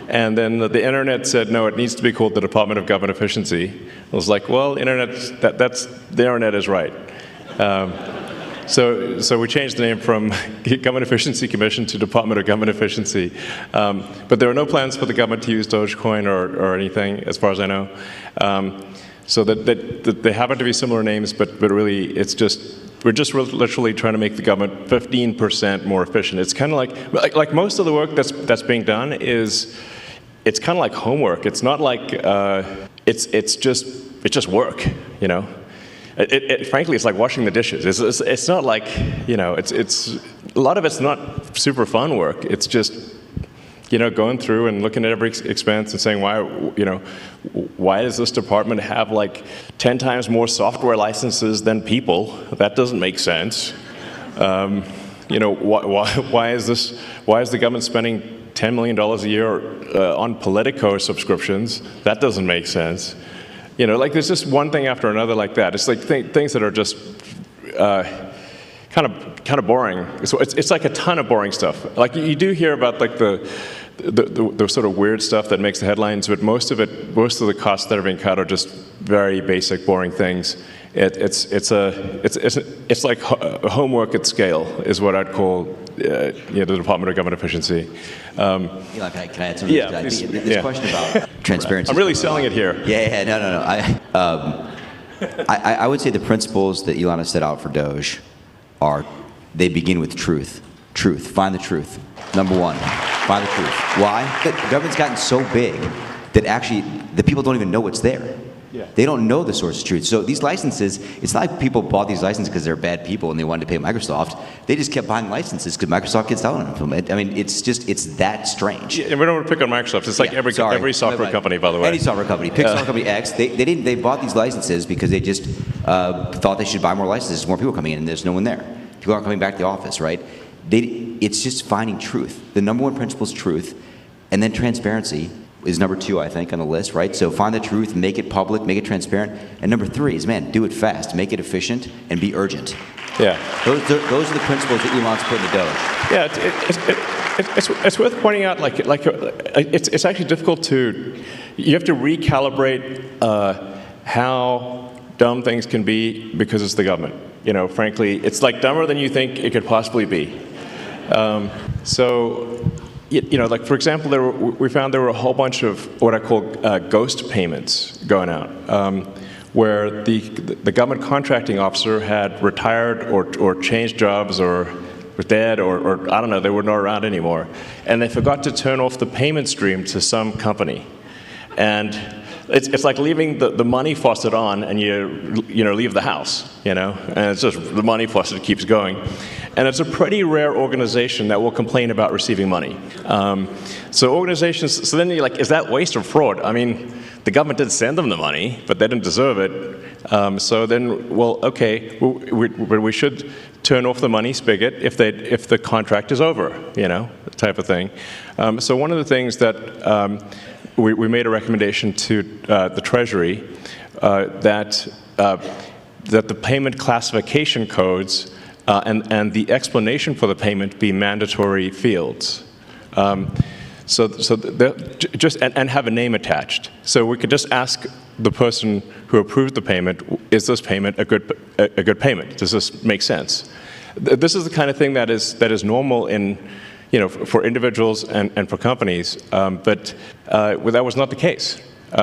And then the internet said, no, it needs to be called the Department of Government Efficiency. I was like, well, the internet is right. So we changed the name from Government Efficiency Commission to Department of Government Efficiency. But there are no plans for the government to use Dogecoin or anything, as far as I know. So that they happen to be similar names, but really it's just, we're just literally trying to make the government 15% more efficient. It's kind of like most of the work that's being done is, it's kind of like homework. It's not like, it's just work, you know? Frankly, it's like washing the dishes. It's not like, you know, it's a lot of it's not super fun work. It's just, you know, going through and looking at every expense and saying, why does this department have like 10 times more software licenses than people? That doesn't make sense. You know, why is the government spending $10 million a year on Politico subscriptions? That doesn't make sense. You know, like there's just one thing after another like that. It's like things that are just kind of boring. So it's like a ton of boring stuff. Like you do hear about like the sort of weird stuff that makes the headlines, but most of the costs that are being cut are just very basic, boring things. It's like homework at scale is what I'd call the Department of Government Efficiency. Elon, can I add something? Yeah, this question about transparency. I'm really selling it here. Yeah, no. I would say the principles that Elon has set out for Doge they begin with truth. Truth. Find the truth. Number one, find the truth. Why? The government's gotten so big that actually the people don't even know what's there. Yeah. They don't know the source of truth. So these licenses, it's not like people bought these licenses because they're bad people and they wanted to pay Microsoft. They just kept buying licenses because Microsoft gets selling them. I mean, it's that strange. Yeah, and we don't want to pick on Microsoft. It's like every software company, by the way. Any software company. Pick software company X. They bought these licenses because they just thought they should buy more licenses. More people coming in and there's no one there. People aren't coming back to the office, right? It's just finding truth. The number one principle is truth, and then transparency is number two, I think, on the list, right? So find the truth, make it public, make it transparent. And number three is, man, do it fast, make it efficient, and be urgent. Yeah. Those are the principles that Elon's put in the Doge. Yeah, it's worth pointing out, it's actually difficult you have to recalibrate how dumb things can be because it's the government. You know, frankly, it's like dumber than you think it could possibly be. Like for example, we found there were a whole bunch of what I call ghost payments going out, where the government contracting officer had retired or changed jobs or was dead or I don't know, they were not around anymore, and they forgot to turn off the payment stream to some company, and it's like leaving the money faucet on and you leave the house, and it's just the money faucet keeps going. And it's a pretty rare organization that will complain about receiving money. So then you're like, is that waste or fraud? I mean, the government did send them the money, but they didn't deserve it. So then, well, okay, we should turn off the money spigot if the contract is over, type of thing. So one of the things that we made a recommendation to the Treasury that the payment classification codes and the explanation for the payment be mandatory fields. And have a name attached. So we could just ask the person who approved the payment, is this payment a good payment? Does this make sense? This is the kind of thing that is normal for individuals and for companies, but that was not the case.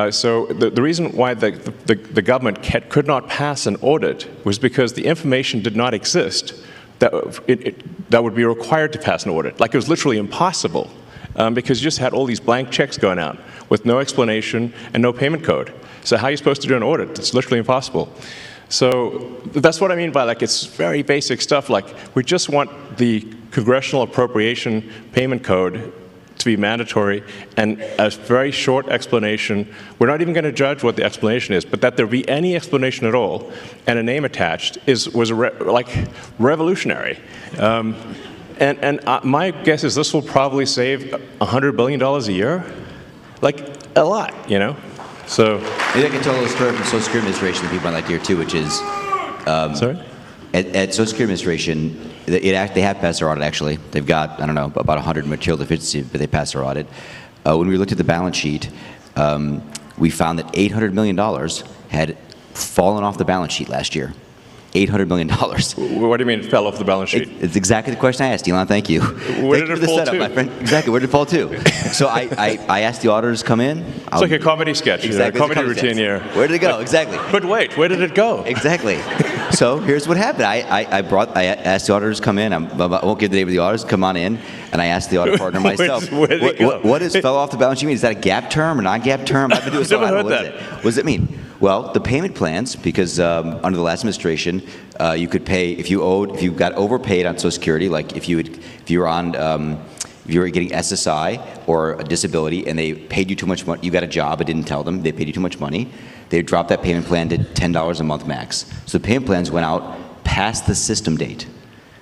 So the reason why the government could not pass an audit was because the information did not exist that would be required to pass an audit. Like, it was literally impossible because you just had all these blank checks going out with no explanation and no payment code. So how are you supposed to do an audit? It's literally impossible. So that's what I mean by, it's very basic stuff. We just want the congressional appropriation payment code to be mandatory, and a very short explanation. We're not even going to judge what the explanation is, but that there be any explanation at all and a name attached was revolutionary. And my guess is this will probably save $100 billion a year, a lot, So maybe I can tell a little story from Social Security Administration that people might like to hear too, which is sorry. At Social Security Administration, they have passed their audit, actually. They've got, I don't know, about 100 material deficiencies, but they passed their audit. when we looked at the balance sheet, we found that $800 million had fallen off the balance sheet last year. $800 million. What do you mean it fell off the balance sheet? It's exactly the question I asked, Elon. Thank you. Where did it fall to? My friend. Exactly. Where did it fall to? So I asked the auditors to come in. It's like a comedy sketch. Exactly. A comedy routine here. Where did it go? Exactly. But wait, where did it go? Exactly. So here's what happened. I asked the auditors to come in. I won't give the name of the auditors. Come on in. And I asked the audit partner myself, what does fell off the balance sheet mean? Is that a gap term or non-gap term? I've been doing so. I don't know what does it mean? Well, the payment plans, because under the last administration, you could pay if you got overpaid on Social Security, like if you were getting SSI or a disability and they paid you too much money, you got a job, but didn't tell them, they paid you too much money, they dropped that payment plan to $10 a month max. So the payment plans went out past the system date.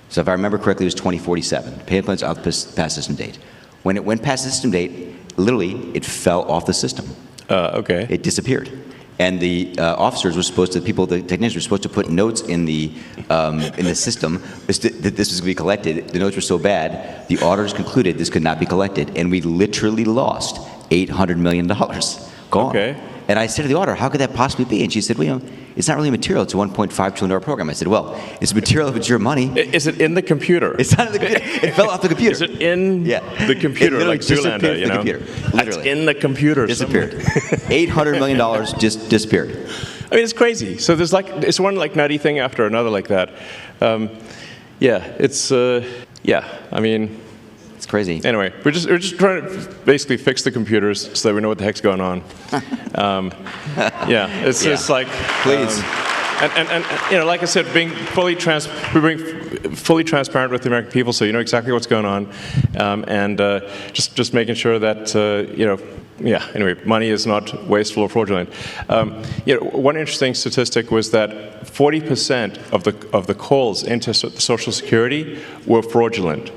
So if I remember correctly, it was 2047. Payment plans out past system date. When it went past the system date, literally, it fell off the system. Okay. It disappeared. And the officers were supposed to, the technicians were supposed to put notes in the system that this was going to be collected. The notes were so bad, the auditors concluded this could not be collected, and we literally lost $800 million. Gone. Okay. And I said to the auditor, how could that possibly be? And she said, well, it's not really material. It's a $1.5 trillion program. I said, well, it's material if it's your money. Is it in the computer? It's not in the computer. It fell off the computer. Is it in the computer, like Zoolander, you know? It's in the computer. Disappeared. $800 million just disappeared. I mean, it's crazy. So there's it's one nutty thing after another like that. I mean, it's crazy. Anyway, we're just trying to basically fix the computers so that we know what the heck's going on. It's like please. And like I said, being fully transparent with the American people, so you know exactly what's going on, and just making sure that Anyway, money is not wasteful or fraudulent. One interesting statistic was that 40% of the calls into Social Security were fraudulent.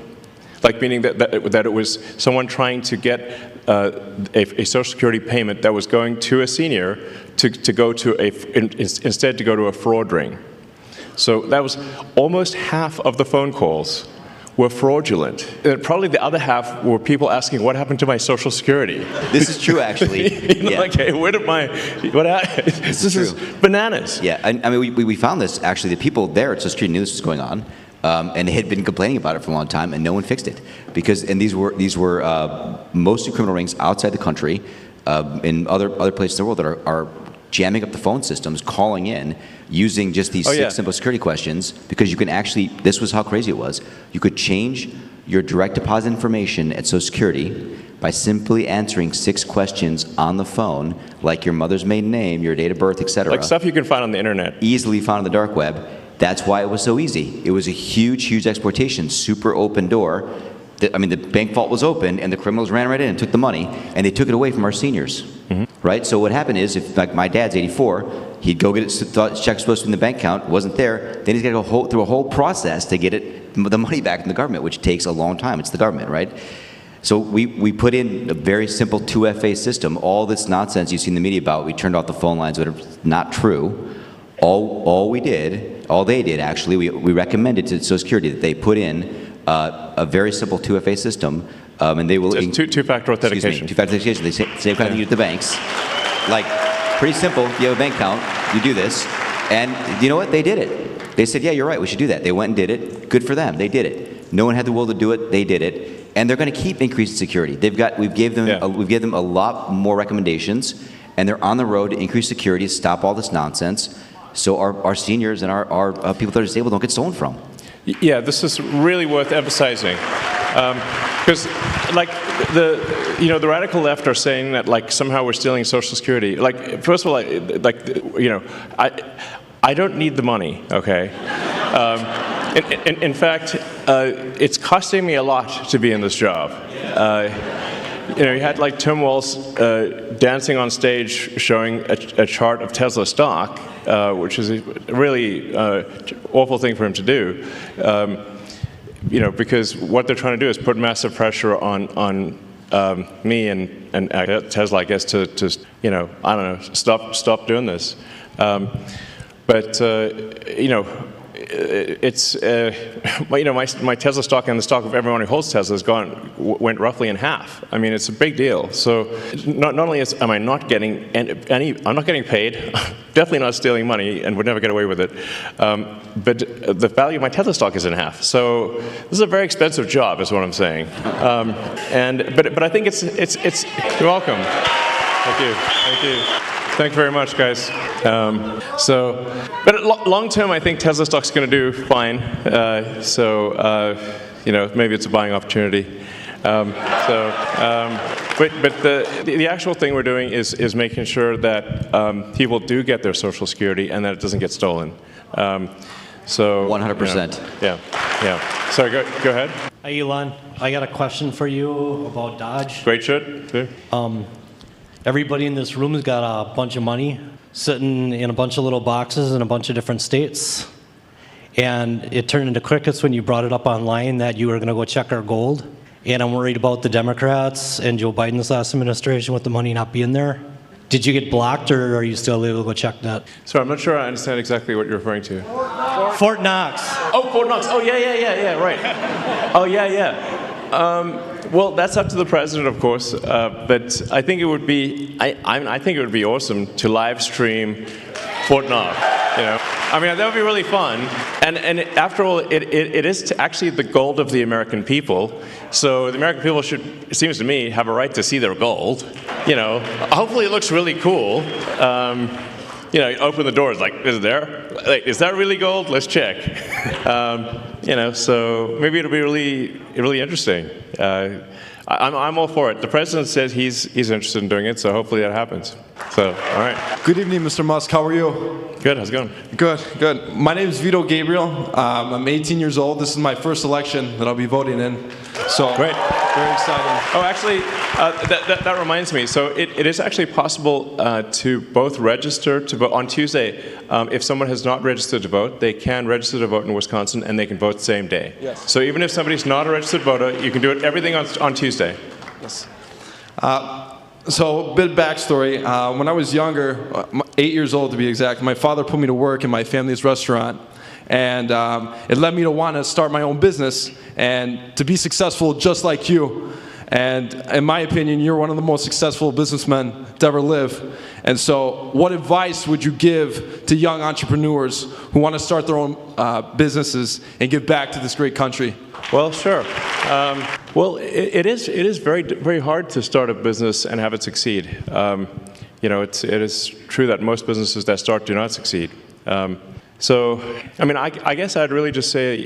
Like meaning that it was someone trying to get a Social Security payment that was going to a senior to go to instead to go to a fraud ring. So that was almost half of the phone calls were fraudulent. And probably the other half were people asking, what happened to my Social Security? This is true, actually. Like, hey, where did this is bananas. Yeah, I mean, we found this, actually, the people there at Social Security knew this was going on. And they had been complaining about it for a long time, and no one fixed it. And these were mostly criminal rings outside the country, in other places in the world that are jamming up the phone systems, calling in, using just these six simple security questions, because you can actually, this was how crazy it was, you could change your direct deposit information at Social Security by simply answering 6 questions on the phone, like your mother's maiden name, your date of birth, etc. Like stuff you can find on the internet. Easily found on the dark web. That's why it was so easy. It was a huge exploitation, super open door. I mean, the bank vault was open, and the criminals ran right in and took the money, and they took it away from our seniors, right? So what happened is, if like my dad's 84, he'd go get it, thought his check was supposed to be in the bank account, wasn't there, then he's got to go through a whole process to get the money back from the government, which takes a long time. It's the government, right? So we put in a very simple 2FA system. All this nonsense you see in the media about, we turned off the phone lines, but it's not true. All they did actually, we recommended to Social Security that they put in a very simple 2FA system, and they will two-factor authentication. Two-factor authentication. They same kind of thing you do at the banks. Like, pretty simple. If you have a bank account, you do this, and you know what? They did it. They said, yeah, you're right. We should do that. They went and did it. Good for them. They did it. No one had the will to do it. They did it, and they're going to keep increasing security. We've given them a lot more recommendations, and they're on the road to increase security, stop all this nonsense, so our seniors and our people that are disabled don't get stolen from. Yeah, this is really worth emphasizing, because like the radical left are saying that like somehow we're stealing Social Security. Like, first of all, I don't need the money. Okay. In fact, it's costing me a lot to be in this job. You had like Tim Walz dancing on stage showing a chart of Tesla stock, which is a really awful thing for him to do. Because what they're trying to do is put massive pressure on me and Tesla, I guess, to I don't know, stop doing this. it's, my Tesla stock and the stock of everyone who holds Tesla went roughly in half. I mean, it's a big deal. So not only am I not getting I'm not getting paid, definitely not stealing money, and would never get away with it, but the value of my Tesla stock is in half. So this is a very expensive job, is what I'm saying. But I think it's you're welcome. Thank you. Thank you very much, guys. But long term, I think Tesla stock's going to do fine. Maybe it's a buying opportunity. But the actual thing we're doing is making sure that people do get their Social Security and that it doesn't get stolen. 100%. Yeah. Sorry, go ahead. Hi, Elon. I got a question for you about Dodge. Great shit. Yeah. Everybody in this room has got a bunch of money sitting in a bunch of little boxes in a bunch of different states. And it turned into crickets when you brought it up online that you were going to go check our gold. And I'm worried about the Democrats and Joe Biden's last administration with the money not being there. Did you get blocked, or are you still able to go check that? Sorry, I'm not sure I understand exactly what you're referring to. Fort Knox. Oh, Fort Knox. Oh, yeah, right. Oh, yeah. Well, that's up to the president, of course. But I think it would be, I think it would be awesome to live stream Fort Knox. I mean, that would be really fun. And after all, it is actually the gold of the American people. So the American people should, it seems to me, have a right to see their gold. Hopefully it looks really cool. Open the doors, like, is it there? Like, is that really gold? Let's check. So maybe it'll be really interesting. I'm all for it. The president says he's interested in doing it, so hopefully that happens. So, all right. Good evening, Mr. Musk. How are you? Good. How's it going? Good. My name is Vito Gabriel. I'm 18 years old. This is my first election that I'll be voting in. So, great. Very exciting. Oh, actually, that reminds me. So it is actually possible to both register to vote on Tuesday. If someone has not registered to vote, they can register to vote in Wisconsin, and they can vote the same day. Yes. So even if somebody's not a registered voter, you can do everything on Tuesday. Yes. So, a bit of backstory. When I was younger, 8 years old to be exact, my father put me to work in my family's restaurant. And it led me to want to start my own business and to be successful just like you. And in my opinion, you're one of the most successful businessmen to ever live. And so what advice would you give to young entrepreneurs who want to start their own businesses and give back to this great country? Well, sure. It is very, very hard to start a business and have it succeed. It is true that most businesses that start do not succeed. I guess I'd really just say,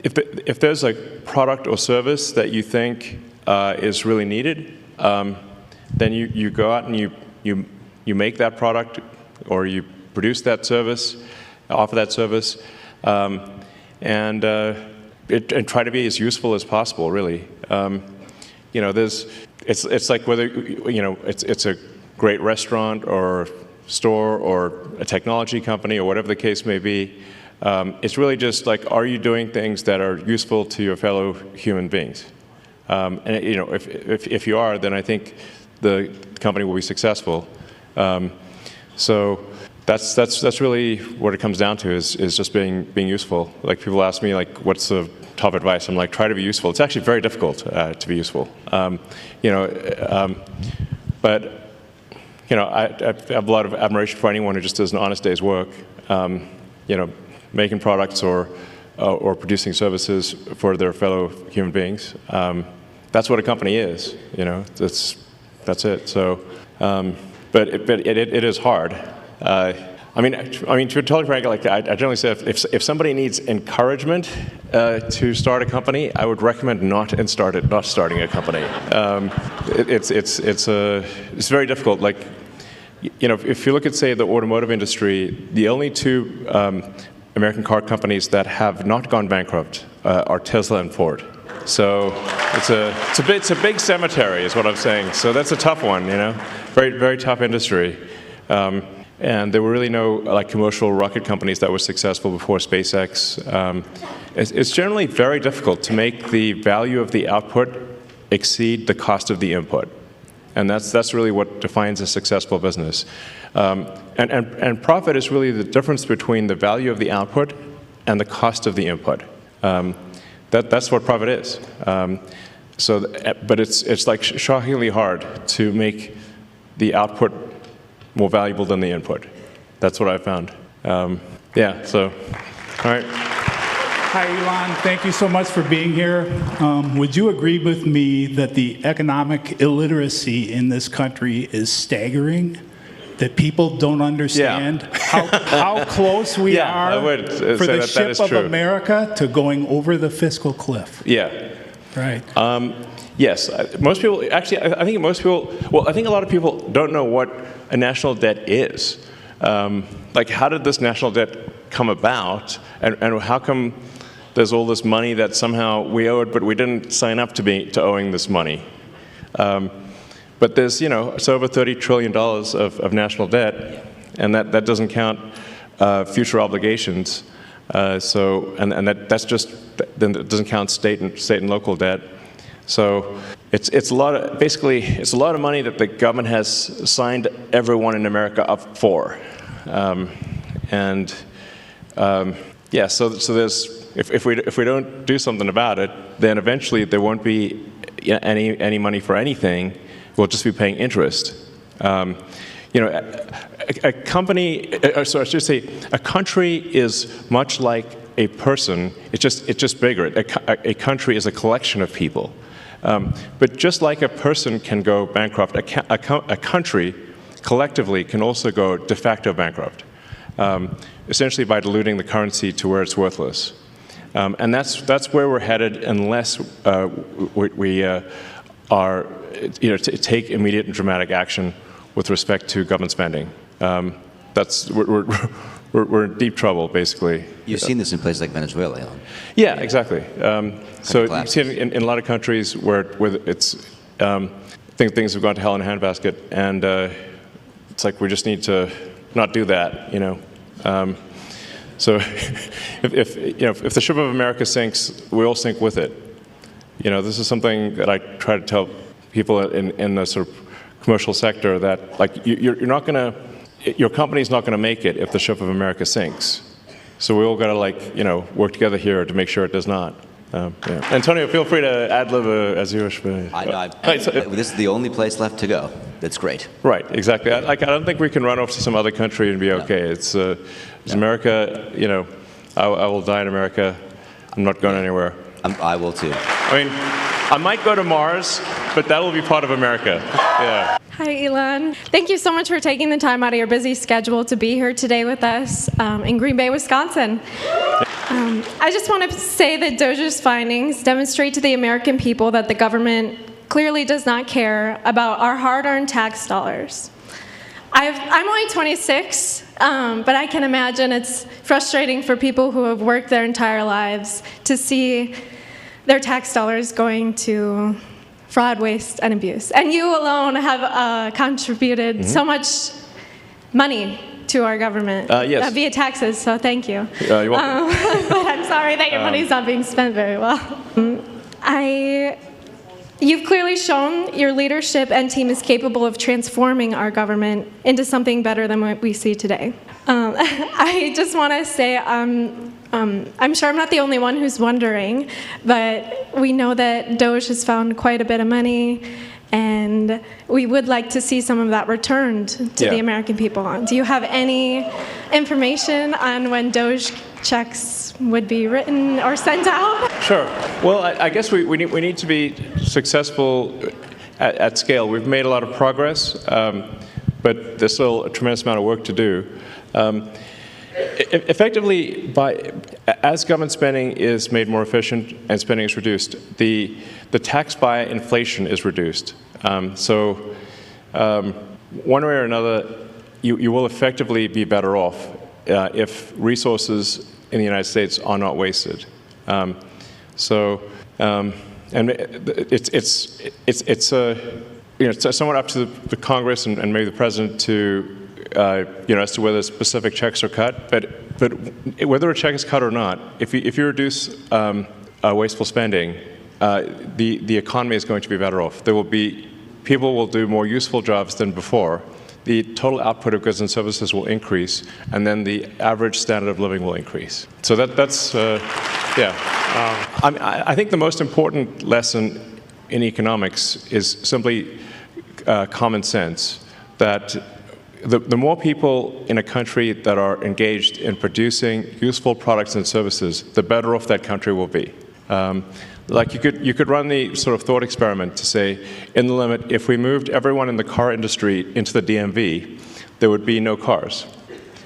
if there's a product or service that you think is really needed, then you go out and you make that product, or you produce that service, offer that service, and try to be as useful as possible. Really, it's like whether it's a great restaurant or store or a technology company or whatever the case may be. It's really just like, are you doing things that are useful to your fellow human beings? If you are, then I think the company will be successful. So that's really what it comes down to, is just being useful. Like, people ask me, like, what's the top advice? I'm like, try to be useful. It's actually very difficult to be useful. But I have a lot of admiration for anyone who just does an honest day's work, making products or producing services for their fellow human beings. That's what a company is. That's it. So, but it is hard. To be totally frank, like I generally say, if somebody needs encouragement to start a company, I would recommend not starting a company. It's very difficult. Like, if you look at, say, the automotive industry, the only two American car companies that have not gone bankrupt are Tesla and Ford. So it's a big cemetery, is what I'm saying. So that's a tough one, very, very tough industry. And there were really no commercial rocket companies that were successful before SpaceX. It's generally very difficult to make the value of the output exceed the cost of the input. And that's really what defines a successful business. And profit is really the difference between the value of the output and the cost of the input. That's what profit is. But it's like shockingly hard to make the output more valuable than the input. That's what I found. Yeah, so, all right. Hi, Elon. Thank you so much for being here. Would you agree with me that the economic illiteracy in this country is staggering? That people don't understand how close we are I would for say the ship of America to going over the fiscal cliff? Yeah. Right. Yes. Most people, actually, I think most people, well, I think a lot of people don't know what a national debt is. Like, how did this national debt come about? And how come there's all this money that somehow we owe it, but we didn't sign up to owing this money? But there's, it's over $30 trillion of national debt, and that doesn't count future obligations. That's just, then it doesn't count state and local debt. So it's a lot of, basically, it's a lot of money that the government has signed everyone in America up for. Yeah, so there's, if we don't do something about it, then eventually there won't be any money for anything. We'll just be paying interest. A company, so I should say, a country is much like a person. It's just bigger. A country is a collection of people. But just like a person can go bankrupt, a country collectively can also go de facto bankrupt, essentially by diluting the currency to where it's worthless. And that's where we're headed unless we are, take immediate and dramatic action with respect to government spending. We're in deep trouble, basically. You've seen this in places like Venezuela, Elon. Yeah, exactly. So you've seen it in a lot of countries where it's things have gone to hell in a handbasket, and it's like we just need to not do that, So if the ship of America sinks, we all sink with it. This is something that I try to tell people in the sort of commercial sector, that like you're not gonna, your company's not gonna make it if the ship of America sinks. So we all gotta work together here to make sure it does not. Yeah. Antonio, feel free to ad-lib as you wish. This is the only place left to go. That's great. Right, exactly. I don't think we can run off to some other country and be okay. It's America. I will die in America. I'm not going anywhere. I will too. I mean, I might go to Mars, but that will be part of America. Yeah. Hi, Elon. Thank you so much for taking the time out of your busy schedule to be here today with us in Green Bay, Wisconsin. I just want to say that Doge's findings demonstrate to the American people that the government clearly does not care about our hard-earned tax dollars. I'm only 26, but I can imagine it's frustrating for people who have worked their entire lives to see their tax dollars going to fraud, waste, and abuse. And you alone have contributed so much money to our government yes. Via taxes, so thank you. You're welcome. But I'm sorry that your money's not being spent very well. You've clearly shown your leadership and team is capable of transforming our government into something better than what we see today. I just want to say I'm sure I'm not the only one who's wondering, but we know that Doge has found quite a bit of money, and we would like to see some of that returned to the American people. Do you have any information on when Doge checks would be written or sent out? Sure. Well, I guess we need to be successful at scale. We've made a lot of progress, but there's still a tremendous amount of work to do. Effectively, as government spending is made more efficient and spending is reduced, the tax by inflation is reduced. So one way or another, you will effectively be better off if resources in the United States are not wasted. And it's somewhat up to the Congress and maybe the President to as to whether specific checks are cut, but whether a check is cut or not, if you reduce wasteful spending, the economy is going to be better off. People will do more useful jobs than before, the total output of goods and services will increase, and then the average standard of living will increase. So that's yeah. I think the most important lesson in economics is simply common sense, that the more people in a country that are engaged in producing useful products and services, the better off that country will be. Like you could run the sort of thought experiment to say, in the limit, if we moved everyone in the car industry into the DMV, there would be no cars,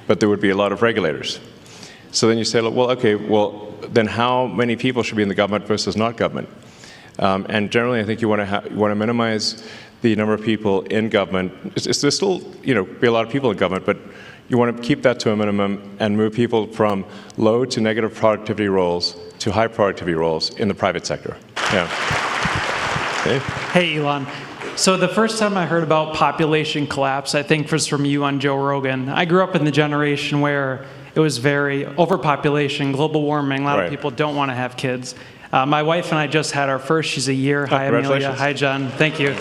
but there would be a lot of regulators. So then you say, well, okay, well, then how many people should be in the government versus not government? And generally, I think you want to minimize the number of people in government. There's still, be a lot of people in government, but you want to keep that to a minimum and move people from low to negative productivity roles to high productivity roles in the private sector. Yeah. Okay. Hey, Elon. So the first time I heard about population collapse, I think was from you on Joe Rogan. I grew up in the generation where it was very overpopulation, global warming. A lot of people don't want to have kids. My wife and I just had our first. She's a year. Hi, Amelia. Hi, John. Thank you.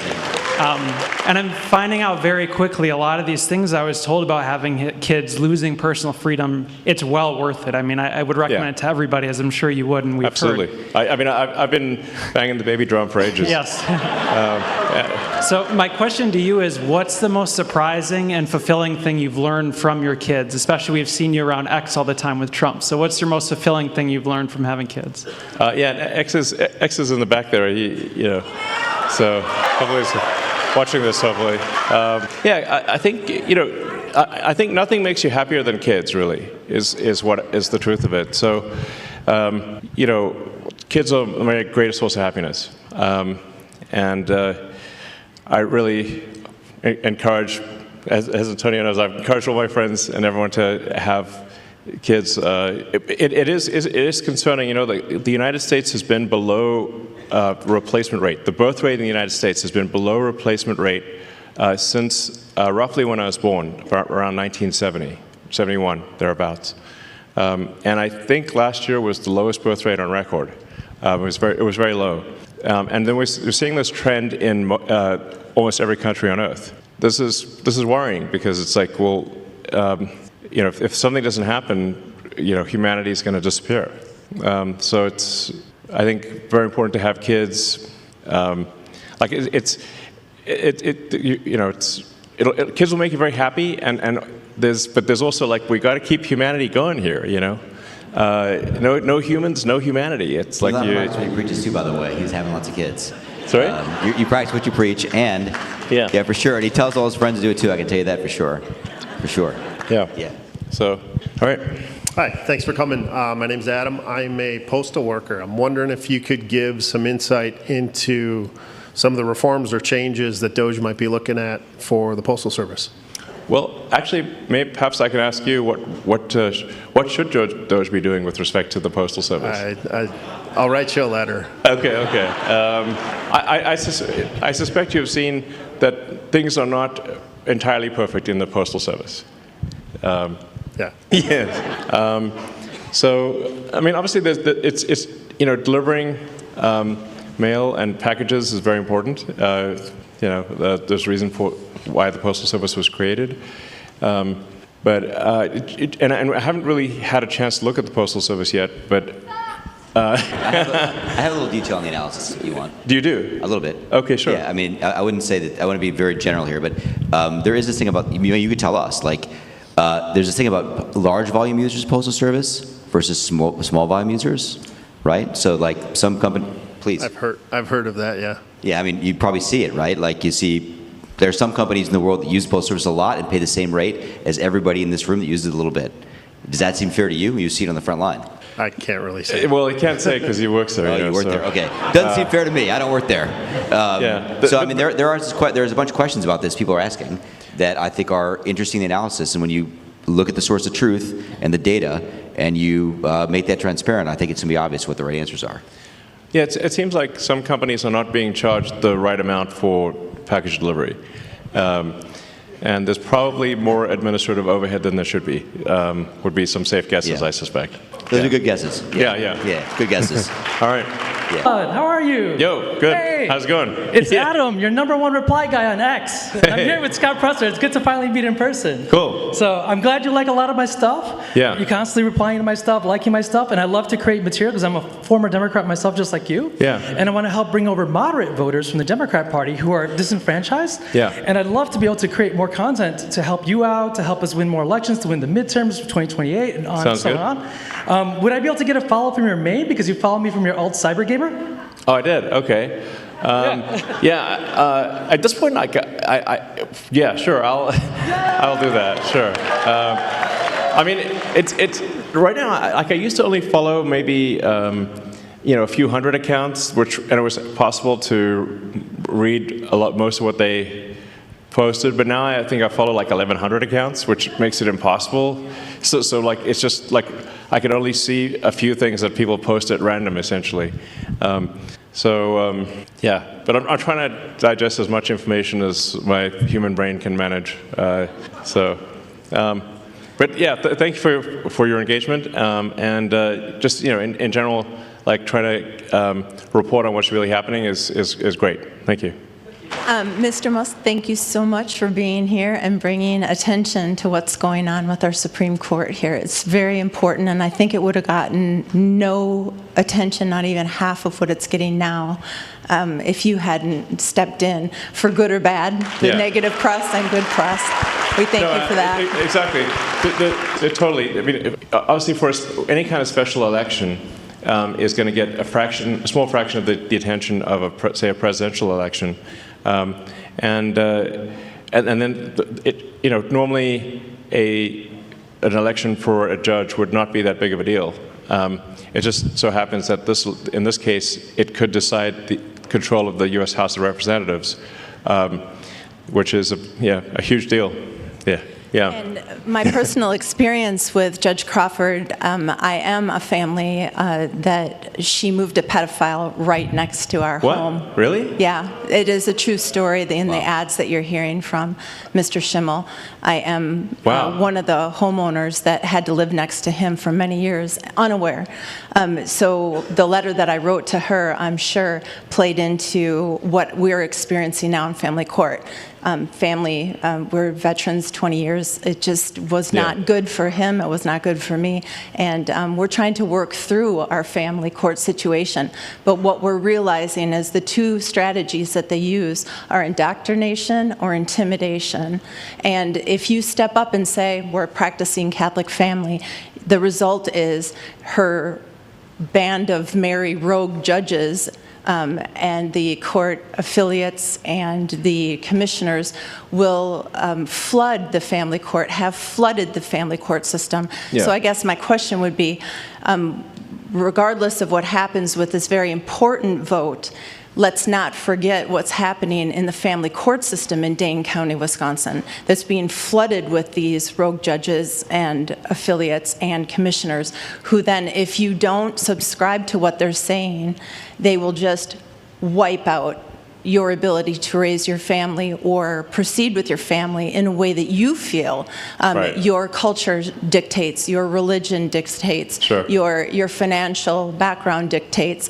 And I'm finding out very quickly a lot of these things I was told about having kids, losing personal freedom, it's well worth it. I mean, I would recommend it to everybody, as I'm sure you would, and we've Absolutely. heard. I mean, I've been banging the baby drum for ages. Yes. So my question to you is, what's the most surprising and fulfilling thing you've learned from your kids? Especially we've seen you around X all the time with Trump. So what's your most fulfilling thing you've learned from having kids? X is in the back there, so hopefully he's watching this, hopefully. I think, I think nothing makes you happier than kids, really, is the truth of it. So, kids are my greatest source of happiness. And I really encourage, as Antonio knows, I've encouraged all my friends and everyone to have kids. It is concerning. The United States has been below replacement rate. The birth rate in the United States has been below replacement rate since roughly when I was born, around 1970, 71, thereabouts. And I think last year was the lowest birth rate on record. It was very low. And then we're seeing this trend in almost every country on Earth. This is worrying, because it's like, well, if something doesn't happen, humanity is going to disappear. So it's, I think, very important to have kids. Kids will make you very happy, and there's also, like, we got to keep humanity going here. No humans, no humanity. It's like you practice what he preaches too, by the way. He's having lots of kids. Sorry? You practice what you preach, and yeah, for sure. And he tells all his friends to do it too. I can tell you that for sure. For sure. Yeah. So, all right. Hi, thanks for coming. My name's Adam. I'm a postal worker. I'm wondering if you could give some insight into some of the reforms or changes that Doge might be looking at for the Postal Service. Well, actually, perhaps I can ask you what should Doge be doing with respect to the Postal Service? I'll write you a letter. Okay. I suspect you've seen that things are not entirely perfect in the Postal Service. Yeah. Yes. So, I mean, obviously, it's delivering mail and packages is very important. There's a reason for why the Postal Service was created. But I haven't really had a chance to look at the Postal Service yet, but I have a little detail on the analysis if you want. Do you do? A little bit. Okay, sure. Yeah, I mean, I wouldn't say that, I want to be very general here, but there is this thing about, you could tell us, like, there's this thing about large volume users of Postal Service versus small volume users, right? So, like, some company, please. I've heard of that, yeah. Yeah, I mean, you probably see it, right? Like, you see, there are some companies in the world that use the Postal Service a lot and pay the same rate as everybody in this room that uses it a little bit. Does that seem fair to you? You see it on the front line. I can't really say. Well, you can't say because you work there. Oh, you work there. Okay, doesn't seem fair to me. I don't work there. So I mean, there's a bunch of questions about this people are asking that I think are interesting in the analysis. And when you look at the source of truth and the data, and you make that transparent, I think it's going to be obvious what the right answers are. Yeah, it seems like some companies are not being charged the right amount for package delivery. and there's probably more administrative overhead than there should be. Would be some safe guesses, I suspect. Those are good guesses. Yeah, Yeah, good guesses. All right. How are you? Yo, good. Hey. How's it going? It's Adam, your #1 reply guy on X. I'm here with Scott Presser. It's good to finally meet in person. Cool. So I'm glad you like a lot of my stuff. Yeah. You're constantly replying to my stuff, liking my stuff, and I love to create material because I'm a former Democrat myself, just like you. Yeah. And I want to help bring over moderate voters from the Democrat Party who are disenfranchised. Yeah. And I'd love to be able to create more content to help you out, to help us win more elections, to win the midterms for 2028, and on Sounds and so good. on. Would I be able to get a follow from your main because you follow me from your alt cyber gamer? Oh, I did. Okay. At this point, yeah, sure. I'll do that. Sure. I mean, it's right now. Like I used to only follow maybe a few hundred accounts, and it was possible to read most of what they posted. But now I think I follow like 1,100 accounts, which makes it impossible. So like it's just like I can only see a few things that people post at random, essentially. But I'm trying to digest as much information as my human brain can manage. But yeah, thank you for your engagement, and just in general, like trying to report on what's really happening is great. Thank you. Mr. Musk, thank you so much for being here and bringing attention to what's going on with our Supreme Court here. It's very important, and I think it would have gotten no attention, not even half of what it's getting now, if you hadn't stepped in, for good or bad, the negative press and good press. We thank you for that. Exactly. Totally. I mean, obviously, for any kind of special election, is going to get a small fraction of the attention of say a presidential election, and then normally an election for a judge would not be that big of a deal. It just so happens that in this case it could decide the control of the U.S. House of Representatives, which is a huge deal. Yeah. And my personal experience with Judge Crawford, I am a family that she moved a pedophile right next to our home. What? Really? Yeah, it is a true story in the ads that you're hearing from Mr. Schimmel. I am one of the homeowners that had to live next to him for many years, unaware. So the letter that I wrote to her, I'm sure, played into what we're experiencing now in family court. We're veterans 20 years. It just was not good for him. It was not good for me. And we're trying to work through our family court situation. But what we're realizing is the two strategies that they use are indoctrination or intimidation. And if you step up and say, we're practicing Catholic family, the result is her band of merry rogue judges and the court affiliates and the commissioners will flood the family court, have flooded the family court system. Yeah. So I guess my question would be, regardless of what happens with this very important vote, let's not forget what's happening in the family court system in Dane County, Wisconsin, that's being flooded with these rogue judges and affiliates and commissioners who then, if you don't subscribe to what they're saying, they will just wipe out your ability to raise your family or proceed with your family in a way that you feel your culture dictates, your religion dictates, your financial background dictates.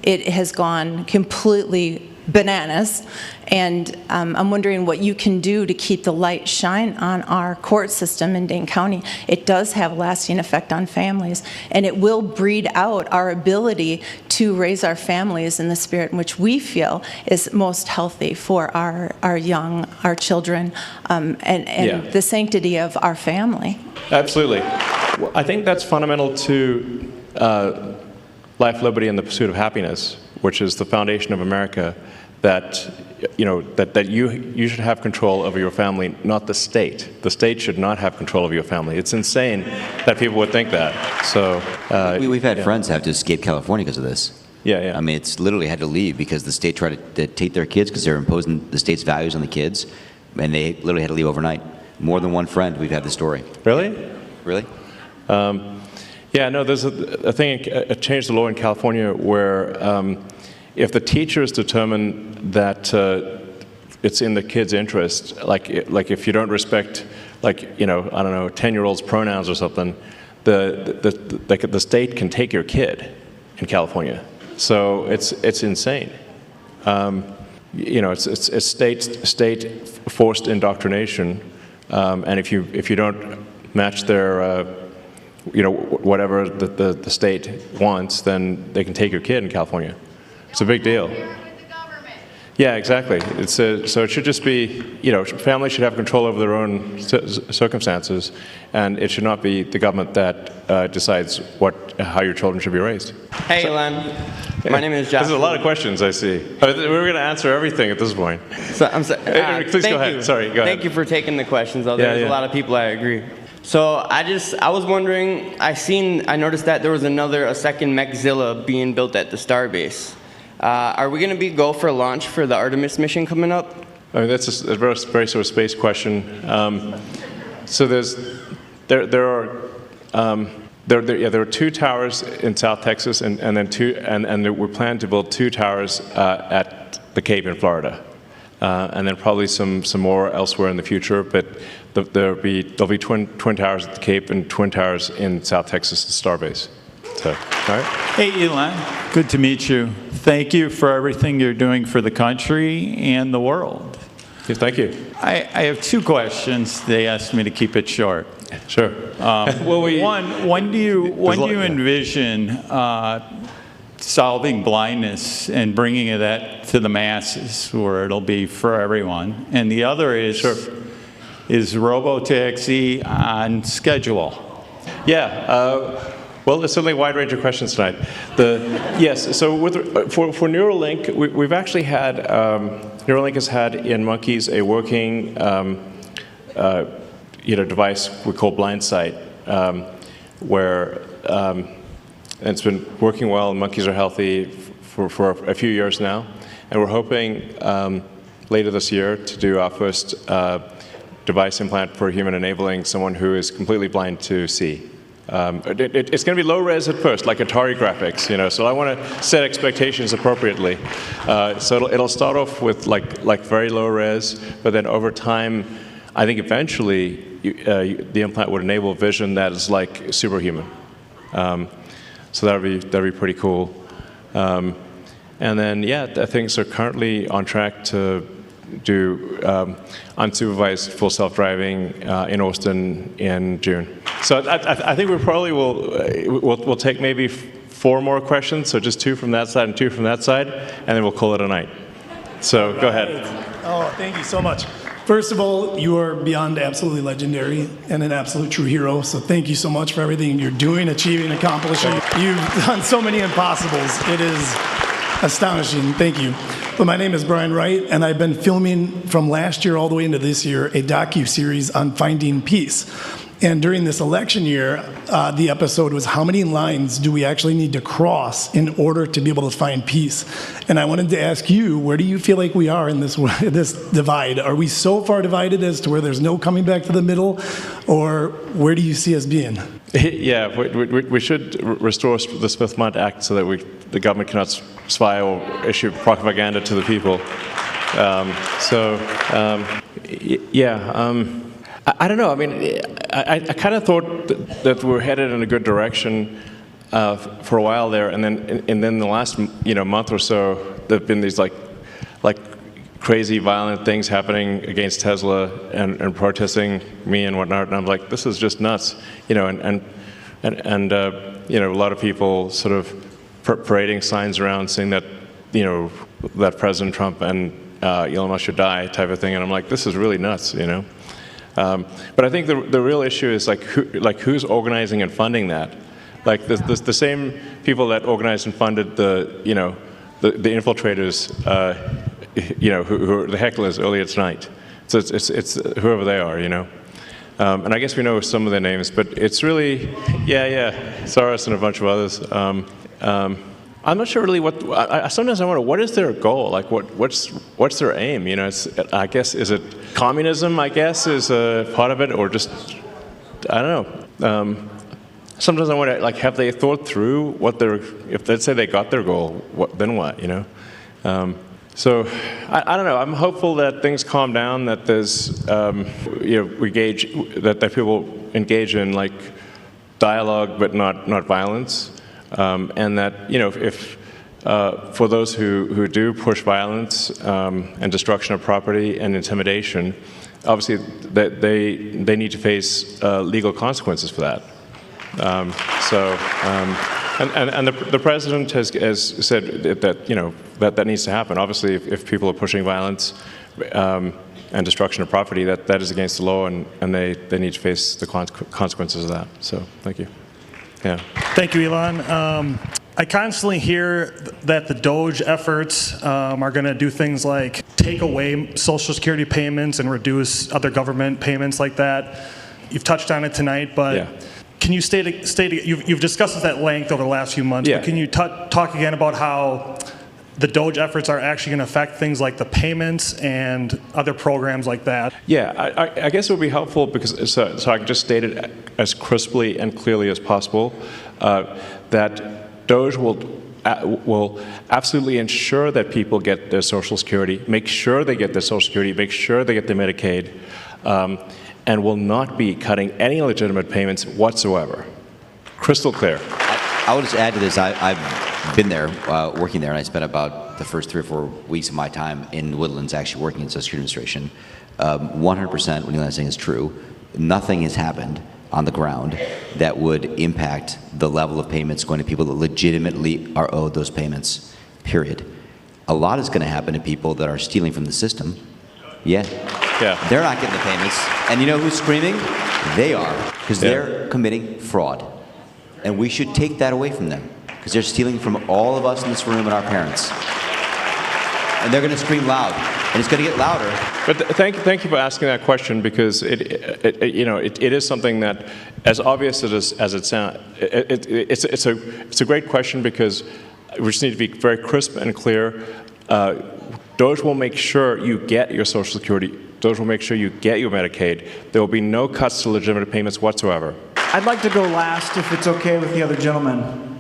It has gone completely bananas, and I'm wondering what you can do to keep the light shine on our court system in Dane County. It does have a lasting effect on families, and it will breed out our ability to raise our families in the spirit in which we feel is most healthy for our young, our children, and the sanctity of our family. Absolutely. I think that's fundamental to life, liberty, and the pursuit of happiness, which is the foundation of America. That you should have control over your family, not the state. The state should not have control over your family. It's insane that people would think that. So we've had friends have to escape California because of this. Yeah. I mean, it's literally had to leave because the state tried to take their kids because they're imposing the state's values on the kids, and they literally had to leave overnight. More than one friend, we've had the story. Really? Really? There's a thing, a change the law in California where if the teachers determine that it's in the kid's interest. Like if you don't respect, like, I don't know, 10-year-old's pronouns or something, the state can take your kid in California. So it's insane. It's state forced indoctrination, and if you don't match their whatever the state wants, then they can take your kid in California. It's a big deal. Yeah, exactly. So it should just be, families should have control over their own circumstances, and it should not be the government that decides how your children should be raised. Hey, Elon. My name is Josh. There's a lot of questions I see. We're going to answer everything at this point. So, I'm sorry. Please go ahead. Sorry, go ahead. Thank you for taking the questions, though. There's a lot of people I agree. So I was wondering, I noticed that there was a second Mechzilla being built at the Starbase. Are we going to go for a launch for the Artemis mission coming up? I mean, that's a very sort of space question. So there are 2 towers in South Texas, and then we're planning to build 2 towers at the Cape in Florida, and then probably some more elsewhere in the future. But there'll be twin towers at the Cape and twin towers in South Texas at Starbase. So, all right. Hey, Elon. Good to meet you. Thank you for everything you're doing for the country and the world. Yes, thank you. I have 2 questions. They asked me to keep it short. Sure. When do you envision solving blindness and bringing that to the masses, where it'll be for everyone? And the other is, is robotaxi on schedule? Yeah. Well, there's certainly a wide range of questions tonight. Yes, so for Neuralink, we've actually had, Neuralink has had in monkeys a working device we call Blindsight, where and it's been working well, and monkeys are healthy for a few years now. And we're hoping later this year to do our first device implant for human, enabling someone who is completely blind to see. It's going to be low res at first, like Atari graphics, so I want to set expectations appropriately. So it'll start off with like very low res, but then over time, I think eventually the implant would enable vision that is like superhuman. So that'd be pretty cool. And then things are currently on track to do unsupervised full self-driving in Austin in June. So I think we probably we'll take maybe 4 more questions, so just 2 from that side and 2 from that side, and then we'll call it a night. So go ahead. Oh, thank you so much. First of all, you are beyond absolutely legendary and an absolute true hero, so thank you so much for everything you're doing, achieving, accomplishing. You've done so many impossibles. It is astonishing. Thank you. But my name is Brian Wright, and I've been filming from last year all the way into this year a docu-series on finding peace. And during this election year, the episode was how many lines do we actually need to cross in order to be able to find peace? And I wanted to ask you, where do you feel like we are in this divide? Are we so far divided as to where there's no coming back to the middle, or where do you see us being? Yeah, we should restore the Smith-Mundt Act so that the government cannot spy or issue propaganda to the people. I don't know. I mean, I kind of thought that we're headed in a good direction for a while there, and then the last month or so, there've been these like crazy violent things happening against Tesla and protesting me and whatnot, and I'm like, this is just nuts, and a lot of people sort of parading signs around saying that that President Trump and Elon Musk should die type of thing, and I'm like, this is really nuts, But I think the real issue is who's organizing and funding that. Like the same people that organized and funded the infiltrators, who are the hecklers earlier tonight. So it's whoever they are, And I guess we know some of their names, but it's really, Soros and a bunch of others. I'm not sure really sometimes I wonder, what is their goal? Like, what's their aim? I guess, is it communism, I guess, is a part of it, or just, I don't know. Sometimes I wonder, have they thought through if let's say they got their goal, then what, So I don't know. I'm hopeful that things calm down, that there's, that people engage in like dialogue, but not violence, and that if for those who do push violence and destruction of property and intimidation, obviously that they need to face legal consequences for that. And the president has said that needs to happen. Obviously, if people are pushing violence and destruction of property, that is against the law, and they need to face the consequences of that. So, thank you. Yeah. Thank you, Elon. I constantly hear that the Doge efforts are going to do things like take away Social Security payments and reduce other government payments like that. You've touched on it tonight, but. Yeah. Can you state you've discussed this at length over the last few months, but can you talk again about how the Doge efforts are actually going to affect things like the payments and other programs like that? Yeah, I guess it would be helpful because so I can just state it as crisply and clearly as possible that Doge will absolutely ensure that people get their Social Security, make sure they get their Social Security, make sure they get their Medicaid, and will not be cutting any legitimate payments whatsoever. Crystal clear. I will just add to this. I've been there, working there, and I spent about the first 3 or 4 weeks of my time in the Woodlands actually working in Social Security Administration. 100% what Elon's saying is true. Nothing has happened on the ground that would impact the level of payments going to people that legitimately are owed those payments, period. A lot is going to happen to people that are stealing from the system. Yeah. They're not getting the payments. And you know who's screaming? They are, because they're committing fraud. And we should take that away from them, because they're stealing from all of us in this room and our parents. And they're going to scream loud, and it's going to get louder. But thank you for asking that question, because it is something that, as obvious as it sounds, it's a great question, because we just need to be very crisp and clear. Doge will make sure you get your Social Security. Doge will make sure you get your Medicaid. There will be no cuts to legitimate payments whatsoever. I'd like to go last, if it's okay with the other gentleman.